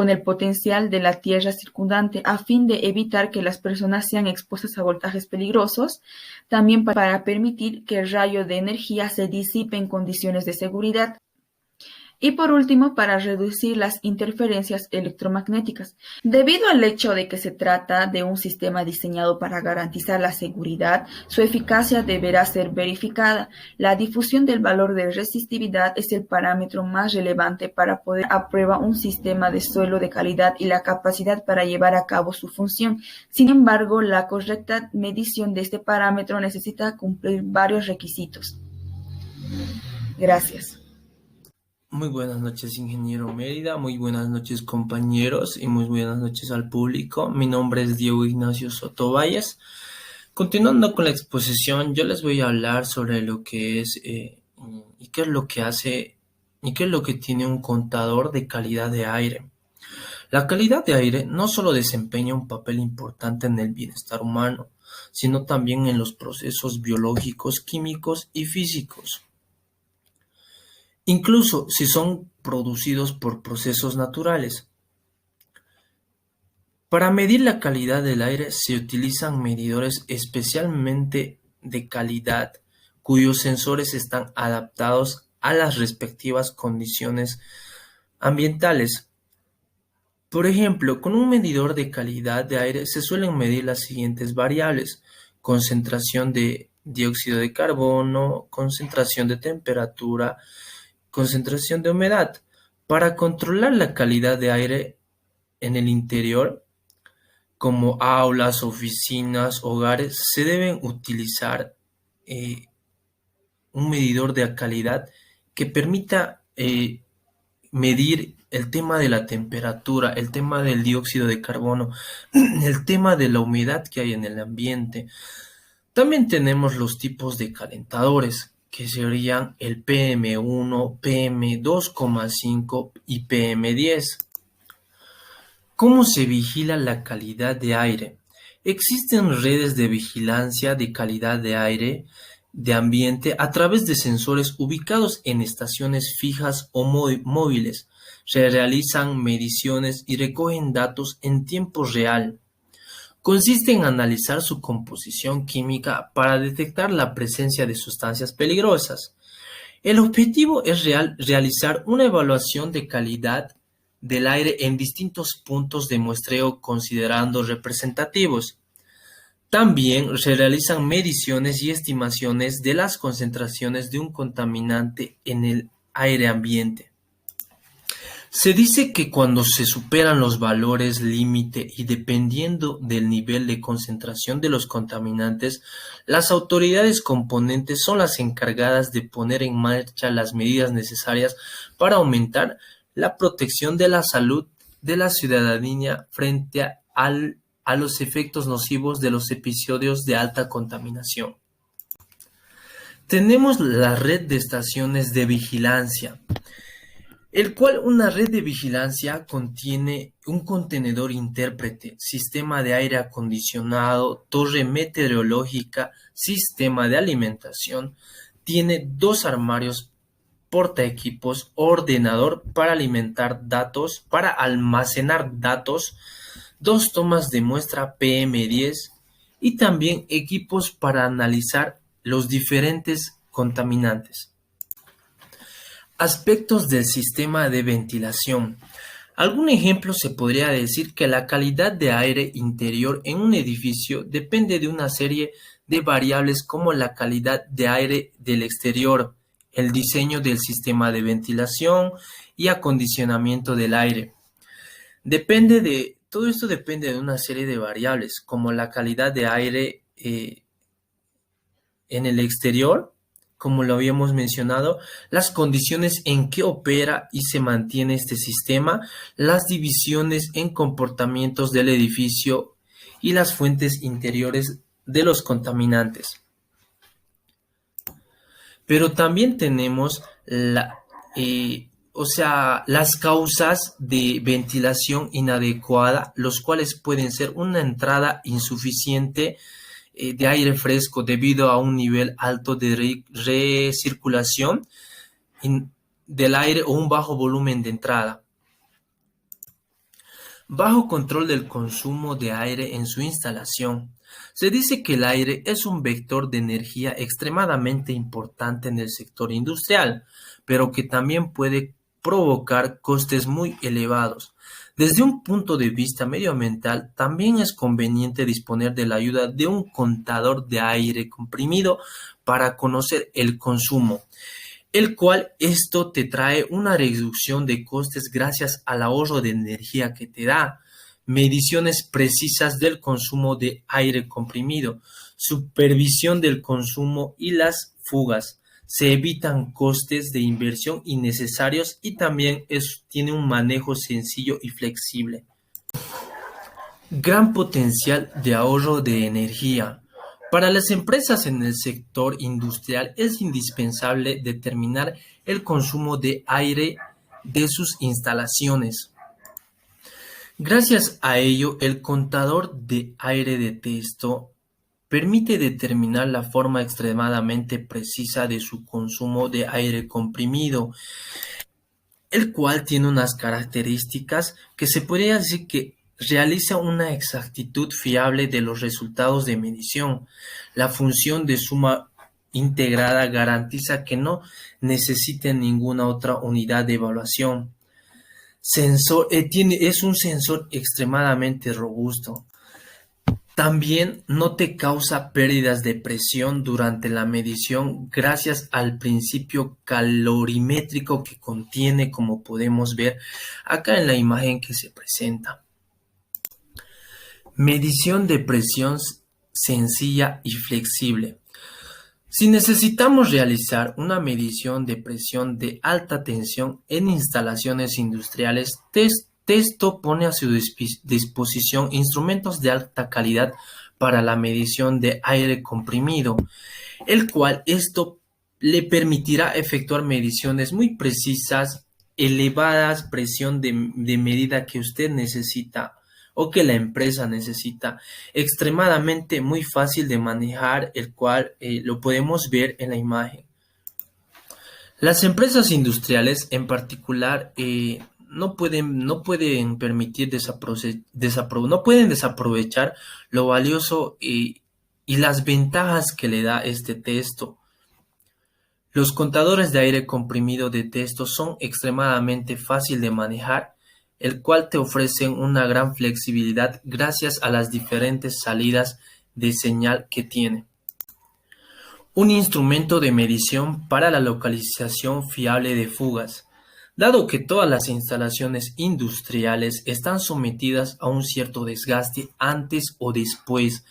el potencial de la tierra circundante a fin de evitar que las personas sean expuestas a voltajes peligrosos, también para permitir que el rayo de energía se disipe en condiciones de seguridad. Y por último, para reducir las interferencias electromagnéticas. Debido al hecho de que se trata de un sistema diseñado para garantizar la seguridad, su eficacia deberá ser verificada. La difusión del valor de resistividad es el parámetro más relevante para poner a prueba un sistema de suelo de calidad y la capacidad para llevar a cabo su función. Sin embargo, la correcta medición de este parámetro necesita cumplir varios requisitos. Gracias. Muy buenas noches, ingeniero Mérida, muy buenas noches, compañeros, y muy buenas noches al público. Mi nombre es Diego Ignacio Soto Valles. Continuando con la exposición, yo les voy a hablar sobre lo que es y qué es lo que hace y qué es lo que tiene un contador de calidad de aire. La calidad de aire no solo desempeña un papel importante en el bienestar humano, sino también en los procesos biológicos, químicos y físicos. Incluso si son producidos por procesos naturales. Para medir la calidad del aire se utilizan medidores especialmente de calidad, cuyos sensores están adaptados a las respectivas condiciones ambientales. Por ejemplo, con un medidor de calidad de aire se suelen medir las siguientes variables: concentración de dióxido de carbono, concentración de temperatura, concentración de humedad. Para controlar la calidad de aire en el interior, como aulas, oficinas, hogares, se deben utilizar un medidor de calidad que permita eh, medir el tema de la temperatura, el tema del dióxido de carbono, el tema de la humedad que hay en el ambiente. También tenemos los tipos de calentadores, que serían el PM1, PM2,5 y PM10. ¿Cómo se vigila la calidad de aire? Existen redes de vigilancia de calidad de aire de ambiente a través de sensores ubicados en estaciones fijas o móviles. Se realizan mediciones y recogen datos en tiempo real. Consiste en analizar su composición química para detectar la presencia de sustancias peligrosas. El objetivo es realizar una evaluación de calidad del aire en distintos puntos de muestreo considerando representativos. También se realizan mediciones y estimaciones de las concentraciones de un contaminante en el aire ambiente. Se dice que cuando se superan los valores límite y dependiendo del nivel de concentración de los contaminantes, las autoridades competentes son las encargadas de poner en marcha las medidas necesarias para aumentar la protección de la salud de la ciudadanía frente a los efectos nocivos de los episodios de alta contaminación. Tenemos la red de estaciones de vigilancia, el cual una red de vigilancia contiene un contenedor intérprete, sistema de aire acondicionado, torre meteorológica, sistema de alimentación, tiene 2 armarios portaequipos, ordenador para almacenar datos, 2 tomas de muestra PM10 y también equipos para analizar los diferentes contaminantes. Aspectos del sistema de ventilación. Algún ejemplo se podría decir que la calidad de aire interior en un edificio depende de una serie de variables como la calidad de aire del exterior, el diseño del sistema de ventilación y acondicionamiento del aire. Todo esto depende de una serie de variables como la calidad de aire en el exterior, como lo habíamos mencionado, las condiciones en que opera y se mantiene este sistema, las divisiones en comportamientos del edificio y las fuentes interiores de los contaminantes. Pero también tenemos las causas de ventilación inadecuada, los cuales pueden ser una entrada insuficiente de aire fresco debido a un nivel alto de recirculación del aire o un bajo volumen de entrada. Bajo control del consumo de aire en su instalación. Se dice que el aire es un vector de energía extremadamente importante en el sector industrial, pero que también puede provocar costes muy elevados. Desde un punto de vista medioambiental, también es conveniente disponer de la ayuda de un contador de aire comprimido para conocer el consumo, el cual esto te trae una reducción de costes gracias al ahorro de energía que te da. Mediciones precisas del consumo de aire comprimido, supervisión del consumo y las fugas. Se evitan costes de inversión innecesarios y también tiene un manejo sencillo y flexible. Gran potencial de ahorro de energía. Para las empresas en el sector industrial es indispensable determinar el consumo de aire de sus instalaciones. Gracias a ello, el contador de aire de texto permite determinar la forma extremadamente precisa de su consumo de aire comprimido, el cual tiene unas características que se podría decir que realiza una exactitud fiable de los resultados de medición. La función de suma integrada garantiza que no necesite ninguna otra unidad de evaluación. Es un sensor extremadamente robusto. También no te causa pérdidas de presión durante la medición gracias al principio calorimétrico que contiene, como podemos ver acá en la imagen que se presenta. Medición de presión sencilla y flexible. Si necesitamos realizar una medición de presión de alta tensión en instalaciones industriales, Testo pone a su disposición instrumentos de alta calidad para la medición de aire comprimido, el cual esto le permitirá efectuar mediciones muy precisas, elevadas presión de medida que usted necesita o que la empresa necesita, extremadamente muy fácil de manejar, el cual lo podemos ver en la imagen. Las empresas industriales en particular no pueden permitir no pueden desaprovechar lo valioso y las ventajas que le da este texto. Los contadores de aire comprimido de texto son extremadamente fácil de manejar, el cual te ofrecen una gran flexibilidad gracias a las diferentes salidas de señal que tiene. Un instrumento de medición para la localización fiable de fugas. Dado que todas las instalaciones industriales están sometidas a un cierto desgaste antes o después,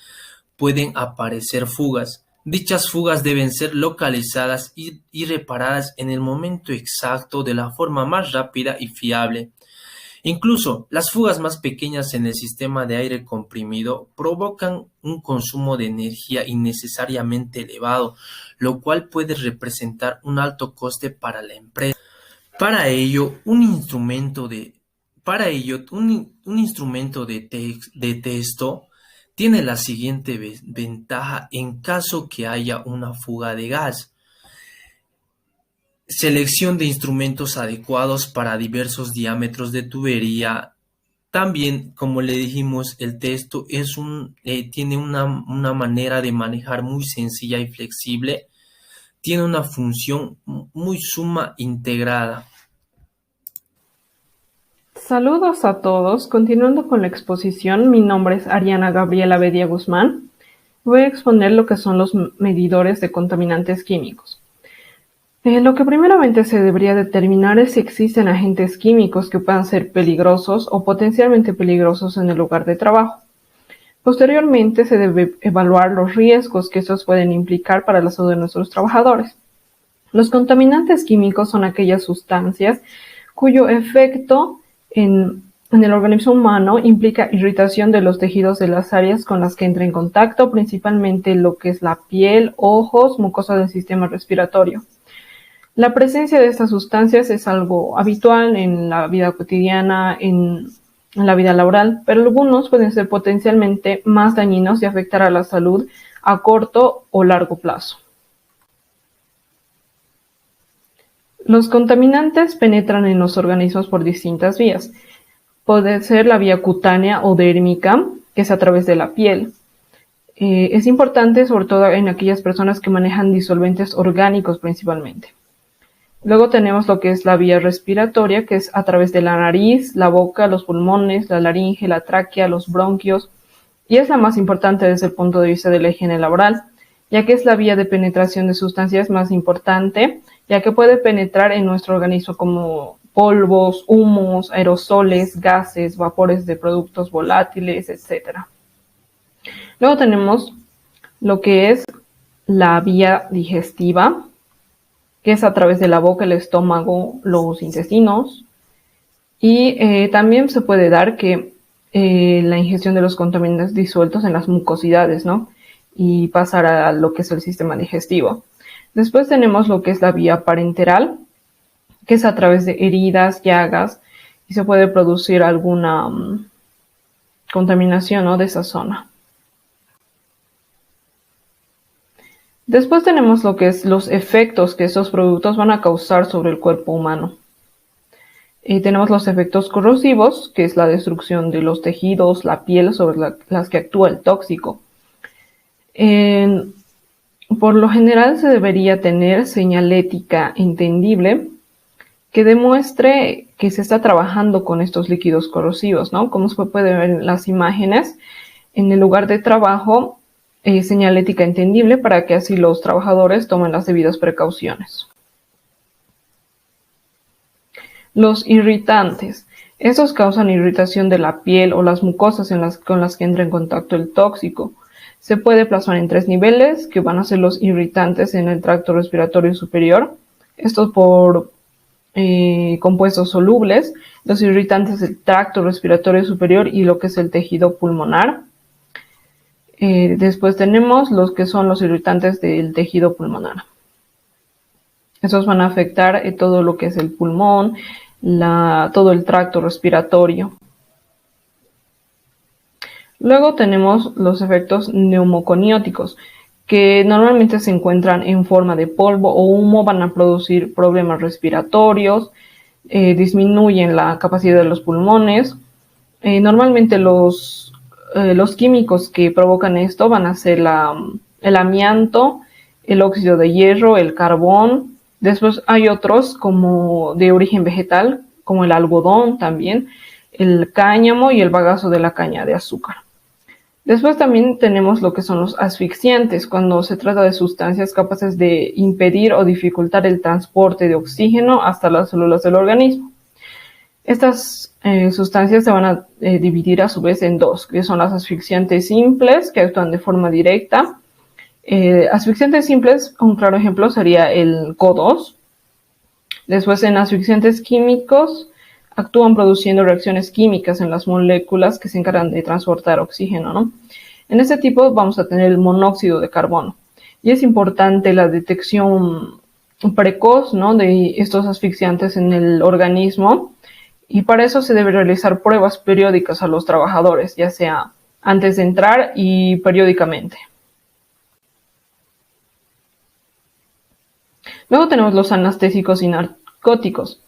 pueden aparecer fugas. Dichas fugas deben ser localizadas y reparadas en el momento exacto de la forma más rápida y fiable. Incluso las fugas más pequeñas en el sistema de aire comprimido provocan un consumo de energía innecesariamente elevado, lo cual puede representar un alto coste para la empresa. Para ello, un instrumento de texto tiene la siguiente ventaja en caso que haya una fuga de gas. Selección de instrumentos adecuados para diversos diámetros de tubería. También, como le dijimos, el texto tiene una manera de manejar muy sencilla y flexible. Tiene una función muy suma integrada. Saludos a todos. Continuando con la exposición, mi nombre es Ariana Gabriela Bedia Guzmán. Voy a exponer lo que son los medidores de contaminantes químicos. Lo que primeramente se debería determinar es si existen agentes químicos que puedan ser peligrosos o potencialmente peligrosos en el lugar de trabajo. Posteriormente se debe evaluar los riesgos que estos pueden implicar para la salud de nuestros trabajadores. Los contaminantes químicos son aquellas sustancias cuyo efecto en el organismo humano implica irritación de los tejidos de las áreas con las que entra en contacto, principalmente lo que es la piel, ojos, mucosa del sistema respiratorio. La presencia de estas sustancias es algo habitual en la vida cotidiana, en la vida laboral, pero algunos pueden ser potencialmente más dañinos y afectar a la salud a corto o largo plazo. Los contaminantes penetran en los organismos por distintas vías. Puede ser la vía cutánea o dérmica, que es a través de la piel. Es importante, sobre todo en aquellas personas que manejan disolventes orgánicos principalmente. Luego tenemos lo que es la vía respiratoria, que es a través de la nariz, la boca, los pulmones, la laringe, la tráquea, los bronquios, y es la más importante desde el punto de vista de la higiene laboral, ya que es la vía de penetración de sustancias más importante, ya que puede penetrar en nuestro organismo como polvos, humos, aerosoles, gases, vapores de productos volátiles, etc. Luego tenemos lo que es la vía digestiva, que es a través de la boca, el estómago, los intestinos. Y también se puede dar que la ingestión de los contaminantes disueltos en las mucosidades, ¿no? Y pasar a lo que es el sistema digestivo. Después tenemos lo que es la vía parenteral, que es a través de heridas, llagas, y se puede producir alguna contaminación, ¿no?, de esa zona. Después tenemos lo que es los efectos que estos productos van a causar sobre el cuerpo humano. Tenemos los efectos corrosivos, que es la destrucción de los tejidos, la piel sobre las que actúa el tóxico. Por lo general se debería tener señalética entendible que demuestre que se está trabajando con estos líquidos corrosivos, ¿no? Como se puede ver en las imágenes, en el lugar de trabajo, señalética entendible para que así los trabajadores tomen las debidas precauciones. Los irritantes. Estos causan irritación de la piel o las mucosas con las que entra en contacto el tóxico. Se puede plasmar en 3 niveles, que van a ser los irritantes en el tracto respiratorio superior, estos por compuestos solubles, los irritantes del tracto respiratorio superior y lo que es el tejido pulmonar. Después tenemos los que son los irritantes del tejido pulmonar. Esos van a afectar todo lo que es el pulmón, todo el tracto respiratorio. Luego tenemos los efectos neumoconióticos, que normalmente se encuentran en forma de polvo o humo, van a producir problemas respiratorios, disminuyen la capacidad de los pulmones. Normalmente los químicos que provocan esto van a ser el amianto, el óxido de hierro, el carbón. Después hay otros como de origen vegetal, como el algodón también, el cáñamo y el bagazo de la caña de azúcar. Después también tenemos lo que son los asfixiantes, cuando se trata de sustancias capaces de impedir o dificultar el transporte de oxígeno hasta las células del organismo. Estas sustancias se van a dividir a su vez en 2, que son las asfixiantes simples, que actúan de forma directa. Asfixiantes simples, un claro ejemplo sería el CO2. Después, en asfixiantes químicos, actúan produciendo reacciones químicas en las moléculas que se encargan de transportar oxígeno, ¿no? En este tipo vamos a tener el monóxido de carbono. Y es importante la detección precoz, ¿no?, de estos asfixiantes en el organismo. Y para eso se debe realizar pruebas periódicas a los trabajadores, ya sea antes de entrar y periódicamente. Luego tenemos los anestésicos y narcóticos.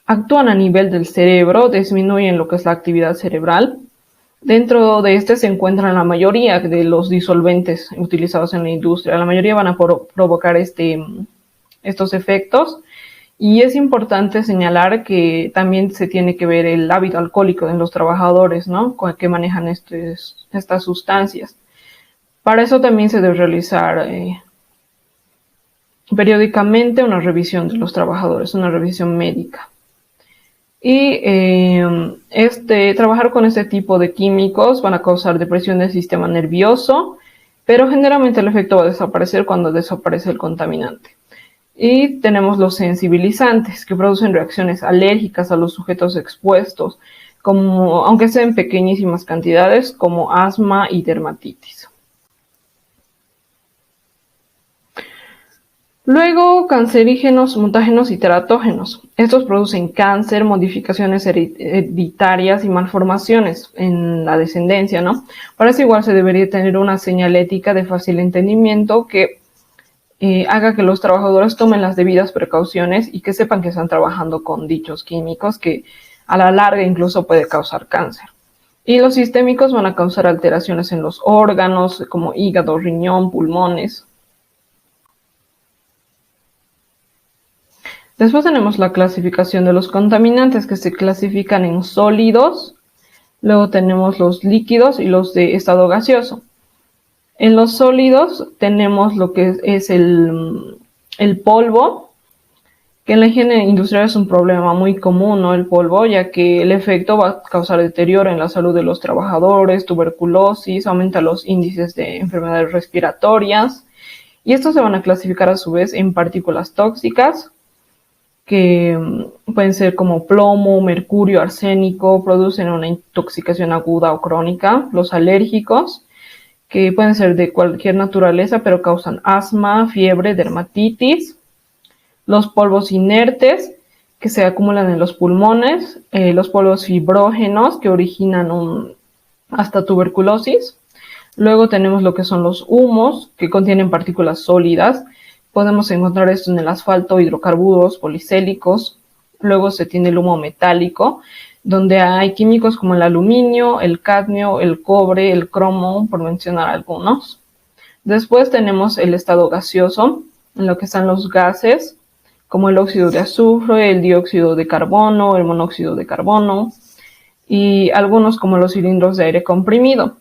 Actúan a nivel del cerebro, disminuyen lo que es la actividad cerebral. Dentro de este se encuentran la mayoría de los disolventes utilizados en la industria. La mayoría van a provocar estos efectos. Y es importante señalar que también se tiene que ver el hábito alcohólico de los trabajadores, ¿no?, con el que manejan estas sustancias. Para eso también se debe realizar periódicamente una revisión de los trabajadores, una revisión médica. Y trabajar con este tipo de químicos van a causar depresión del sistema nervioso, pero generalmente el efecto va a desaparecer cuando desaparece el contaminante. Y tenemos los sensibilizantes, que producen reacciones alérgicas a los sujetos expuestos, aunque sea en pequeñísimas cantidades, como asma y dermatitis. Luego, cancerígenos, mutágenos y teratógenos. Estos producen cáncer, modificaciones hereditarias y malformaciones en la descendencia, ¿no? Para eso igual se debería tener una señalética de fácil entendimiento que haga que los trabajadores tomen las debidas precauciones y que sepan que están trabajando con dichos químicos que a la larga incluso puede causar cáncer. Y los sistémicos van a causar alteraciones en los órganos como hígado, riñón, pulmones. Después tenemos la clasificación de los contaminantes, que se clasifican en sólidos. Luego tenemos los líquidos y los de estado gaseoso. En los sólidos tenemos lo que es el polvo, que en la higiene industrial es un problema muy común, ¿no?, el polvo, ya que el efecto va a causar deterioro en la salud de los trabajadores, tuberculosis, aumenta los índices de enfermedades respiratorias. Y estos se van a clasificar a su vez en partículas tóxicas, que pueden ser como plomo, mercurio, arsénico, producen una intoxicación aguda o crónica. Los alérgicos, que pueden ser de cualquier naturaleza, pero causan asma, fiebre, dermatitis. Los polvos inertes, que se acumulan en los pulmones. Los polvos fibrógenos, que originan hasta tuberculosis. Luego tenemos lo que son los humos, que contienen partículas sólidas. Podemos encontrar esto en el asfalto, hidrocarburos, policélicos. Luego se tiene el humo metálico, donde hay químicos como el aluminio, el cadmio, el cobre, el cromo, por mencionar algunos. Después tenemos el estado gaseoso, en lo que están los gases, como el óxido de azufre, el dióxido de carbono, el monóxido de carbono, y algunos como los cilindros de aire comprimido.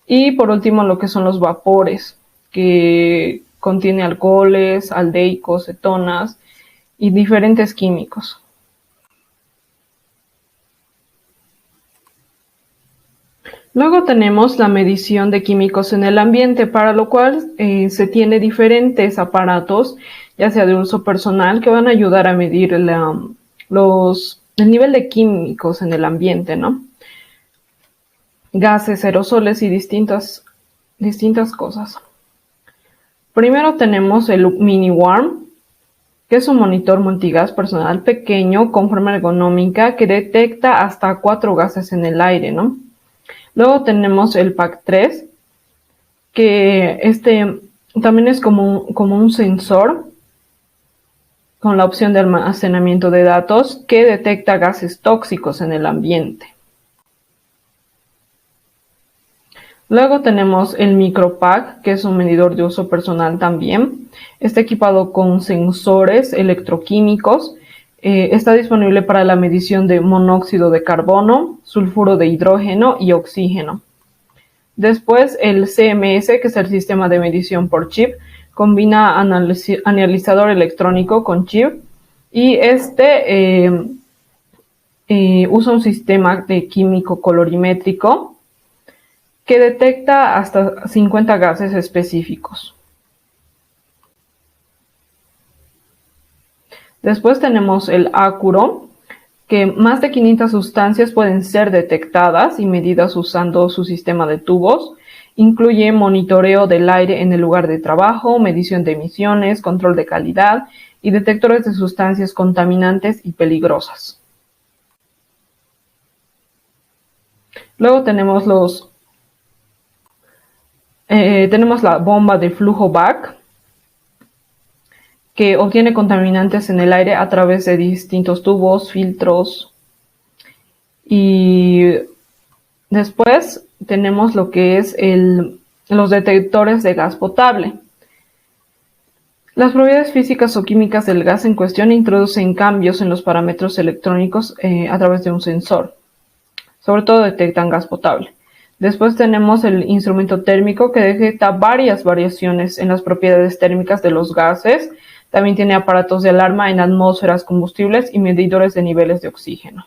Y por último, lo que son los vapores, que contiene alcoholes, aldeicos, cetonas y diferentes químicos. Luego tenemos la medición de químicos en el ambiente, para lo cual se tiene diferentes aparatos, ya sea de uso personal, que van a ayudar a medir el nivel de químicos en el ambiente, ¿no? Gases, aerosoles y distintas cosas. Primero tenemos el Mini Worm, que es un monitor multigas personal pequeño con forma ergonómica que detecta hasta 4 gases en el aire, ¿no? Luego tenemos el PAC-3, que también es como un sensor con la opción de almacenamiento de datos que detecta gases tóxicos en el ambiente. Luego tenemos el MicroPAC, que es un medidor de uso personal también. Está equipado con sensores electroquímicos. Está disponible para la medición de monóxido de carbono, sulfuro de hidrógeno y oxígeno. Después el CMS, que es el sistema de medición por chip, combina analizador electrónico con chip y usa un sistema de químico colorimétrico que detecta hasta 50 gases específicos. Después tenemos el Acuro, que más de 500 sustancias pueden ser detectadas y medidas usando su sistema de tubos. Incluye monitoreo del aire en el lugar de trabajo, medición de emisiones, control de calidad y detectores de sustancias contaminantes y peligrosas. Luego tenemos la bomba de flujo BAC, que obtiene contaminantes en el aire a través de distintos tubos, filtros. Y después tenemos lo que es los detectores de gas potable. Las propiedades físicas o químicas del gas en cuestión introducen cambios en los parámetros electrónicos a través de un sensor. Sobre todo detectan gas potable. Después tenemos el instrumento térmico, que detecta varias variaciones en las propiedades térmicas de los gases. También tiene aparatos de alarma en atmósferas, combustibles y medidores de niveles de oxígeno.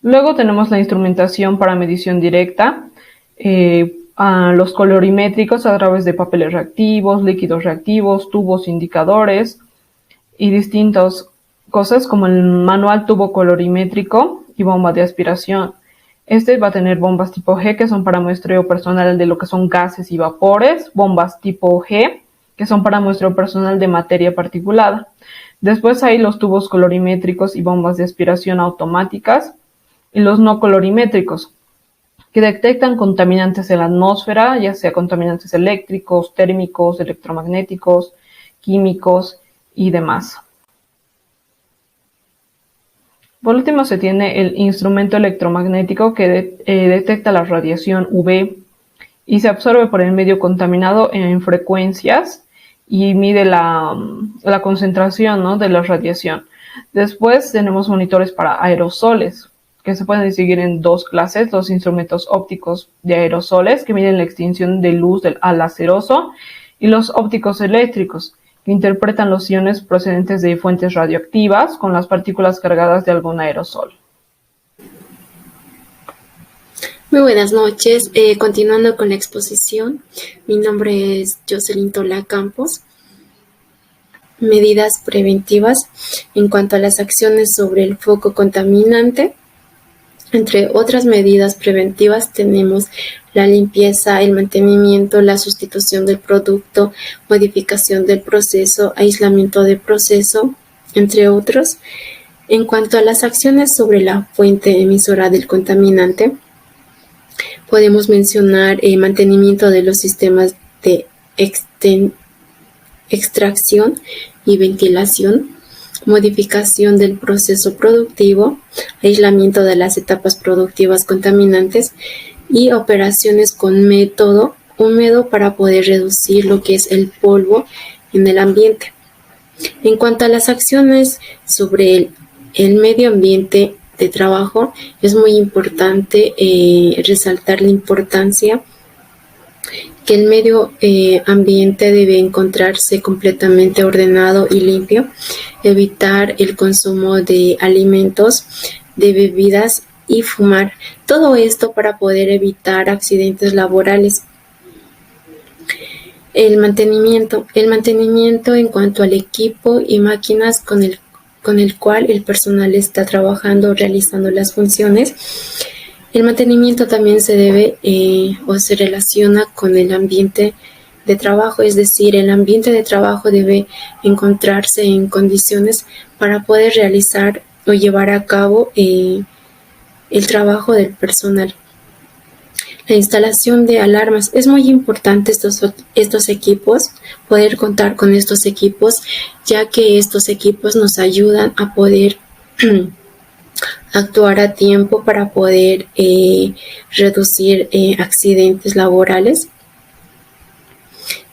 Luego tenemos la instrumentación para medición directa, los colorimétricos a través de papeles reactivos, líquidos reactivos, tubos indicadores y distintas cosas como el manual tubo colorimétrico y bomba de aspiración. Va a tener bombas tipo G, que son para muestreo personal de lo que son gases y vapores, bombas tipo G, que son para muestreo personal de materia particulada. Después hay los tubos colorimétricos y bombas de aspiración automáticas y los no colorimétricos, que detectan contaminantes en la atmósfera, ya sea contaminantes eléctricos, térmicos, electromagnéticos, químicos y demás. Por último se tiene el instrumento electromagnético que detecta la radiación UV y se absorbe por el medio contaminado en frecuencias y mide la concentración, ¿no?, de la radiación. Después tenemos monitores para aerosoles, que se pueden distinguir en 2 clases: los instrumentos ópticos de aerosoles, que miden la extinción de luz al laceroso, y los ópticos eléctricos, que interpretan los iones procedentes de fuentes radioactivas con las partículas cargadas de algún aerosol. Muy buenas noches. Continuando con la exposición, mi nombre es Jocelyn Tola Campos. Medidas preventivas en cuanto a las acciones sobre el foco contaminante. Entre otras medidas preventivas tenemos la limpieza, el mantenimiento, la sustitución del producto, modificación del proceso, aislamiento del proceso, entre otros. En cuanto a las acciones sobre la fuente emisora del contaminante, podemos mencionar mantenimiento de los sistemas de extracción y ventilación, modificación del proceso productivo, aislamiento de las etapas productivas contaminantes y operaciones con método húmedo para poder reducir lo que es el polvo en el ambiente. En cuanto a las acciones sobre el medio ambiente de trabajo, es muy importante resaltar la importancia que el medio ambiente debe encontrarse completamente ordenado y limpio, evitar el consumo de alimentos, de bebidas y fumar. Todo esto para poder evitar accidentes laborales. El mantenimiento en cuanto al equipo y máquinas con el cual el personal está trabajando, realizando las funciones. El mantenimiento también se debe o se relaciona con el ambiente de trabajo, es decir, el ambiente de trabajo debe encontrarse en condiciones para poder realizar o llevar a cabo el trabajo del personal. La instalación de alarmas. Es muy importante estos equipos, poder contar con estos equipos, ya que estos equipos nos ayudan a poder actuar a tiempo para poder reducir accidentes laborales.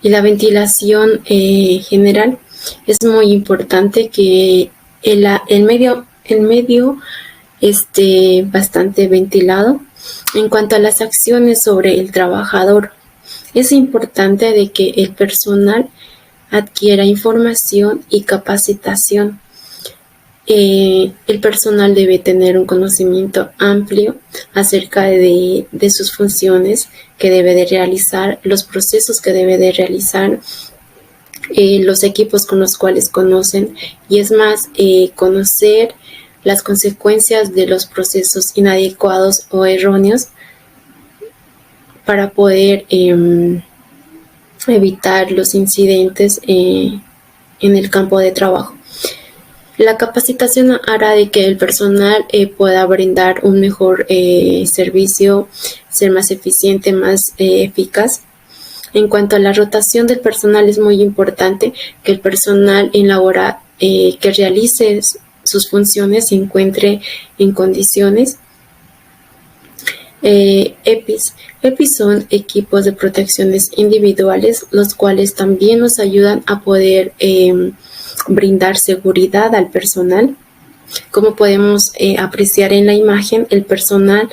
Y la ventilación general. Es muy importante que el medio esté bastante ventilado. En cuanto a las acciones sobre el trabajador, es importante de que el personal adquiera información y capacitación. El personal debe tener un conocimiento amplio acerca de sus funciones que debe de realizar, los procesos que debe de realizar, los equipos con los cuales conocen, y es más, conocer las consecuencias de los procesos inadecuados o erróneos para poder evitar los incidentes en el campo de trabajo. La capacitación hará de que el personal pueda brindar un mejor servicio, ser más eficiente, más eficaz. En cuanto a la rotación del personal, es muy importante que el personal que realice sus funciones se encuentre en condiciones. EPIs son equipos de protecciones individuales, los cuales también nos ayudan a poder brindar seguridad al personal. Como podemos apreciar en la imagen, el personal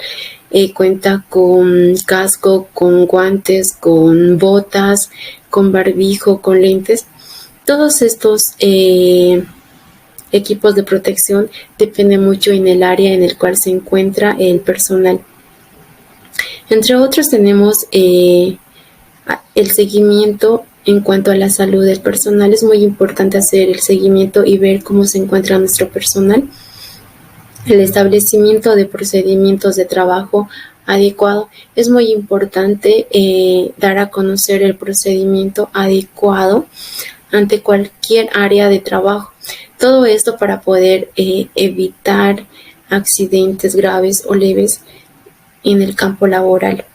cuenta con casco, con guantes, con botas, con barbijo, con lentes. Todos estos equipos de protección dependen mucho en el área en el cual se encuentra el personal. Entre otros tenemos el seguimiento. En cuanto a la salud del personal, es muy importante hacer el seguimiento y ver cómo se encuentra nuestro personal. El establecimiento de procedimientos de trabajo adecuado. Es muy importante dar a conocer el procedimiento adecuado ante cualquier área de trabajo. Todo esto para poder evitar accidentes graves o leves en el campo laboral.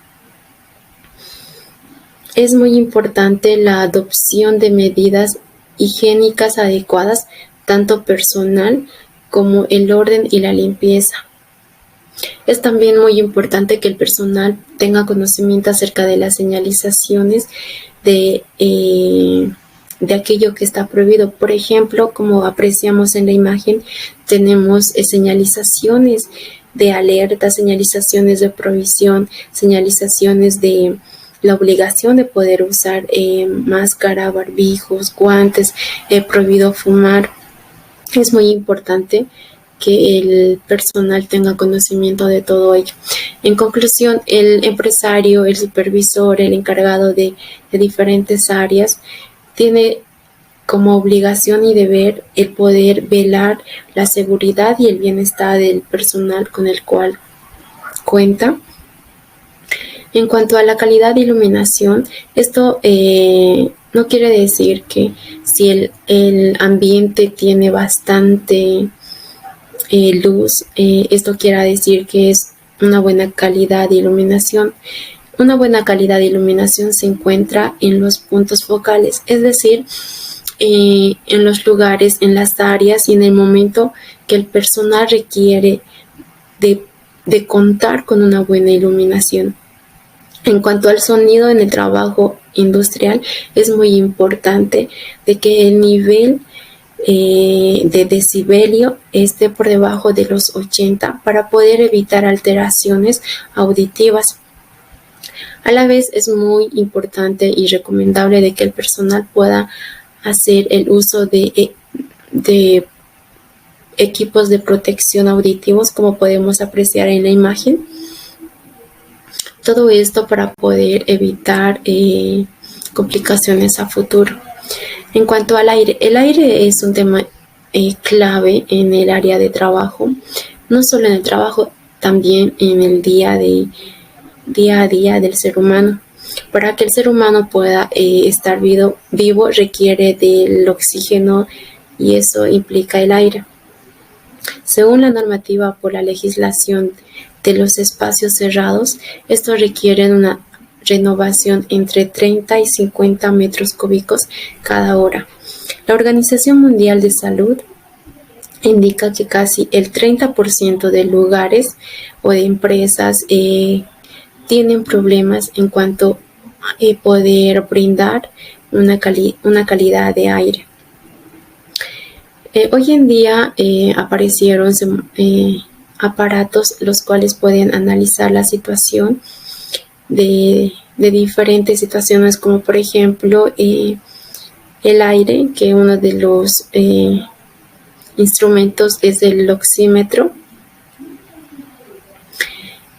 Es muy importante la adopción de medidas higiénicas adecuadas, tanto personal como el orden y la limpieza. Es también muy importante que el personal tenga conocimiento acerca de las señalizaciones de aquello que está prohibido. Por ejemplo, como apreciamos en la imagen, tenemos señalizaciones de alerta, señalizaciones de prohibición, señalizaciones de la obligación de poder usar máscara, barbijos, guantes, prohibido fumar. Es muy importante que el personal tenga conocimiento de todo ello. En conclusión, el empresario, el supervisor, el encargado de diferentes áreas tiene como obligación y deber el poder velar la seguridad y el bienestar del personal con el cual cuenta. En cuanto a la calidad de iluminación, esto no quiere decir que si el ambiente tiene bastante luz, esto quiera decir que es una buena calidad de iluminación. Una buena calidad de iluminación se encuentra en los puntos focales, es decir, en los lugares, en las áreas y en el momento que el personal requiere de contar con una buena iluminación. En cuanto al sonido en el trabajo industrial, es muy importante de que el nivel de decibelio esté por debajo de los 80 para poder evitar alteraciones auditivas. A la vez es muy importante y recomendable de que el personal pueda hacer el uso de equipos de protección auditivos, como podemos apreciar en la imagen. Todo esto para poder evitar complicaciones a futuro. En cuanto al aire, el aire es un tema clave en el área de trabajo, no solo en el trabajo, también en el día a día del ser humano. Para que el ser humano pueda estar vivo requiere del oxígeno y eso implica el aire. Según la normativa por la legislación de los espacios cerrados, estos requieren una renovación entre 30 y 50 metros cúbicos cada hora. La Organización Mundial de Salud indica que casi el 30% de lugares o de empresas tienen problemas en cuanto a poder brindar una calidad de aire. Hoy en día aparecieron aparatos los cuales pueden analizar la situación de diferentes situaciones, como por ejemplo el aire, que uno de los instrumentos es el oxímetro.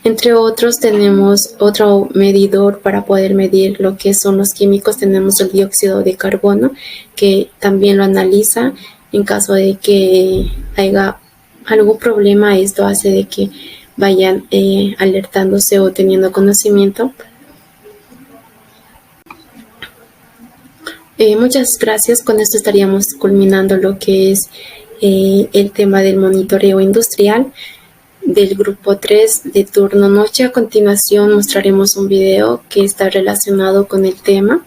Entre otros tenemos otro medidor para poder medir lo que son los químicos. Tenemos el dióxido de carbono, que también lo analiza. En caso de que haya algún problema, esto hace de que vayan alertándose o teniendo conocimiento. Muchas gracias. Con esto estaríamos culminando lo que es el tema del monitoreo industrial del grupo 3 de turno noche. A continuación mostraremos un video que está relacionado con el tema.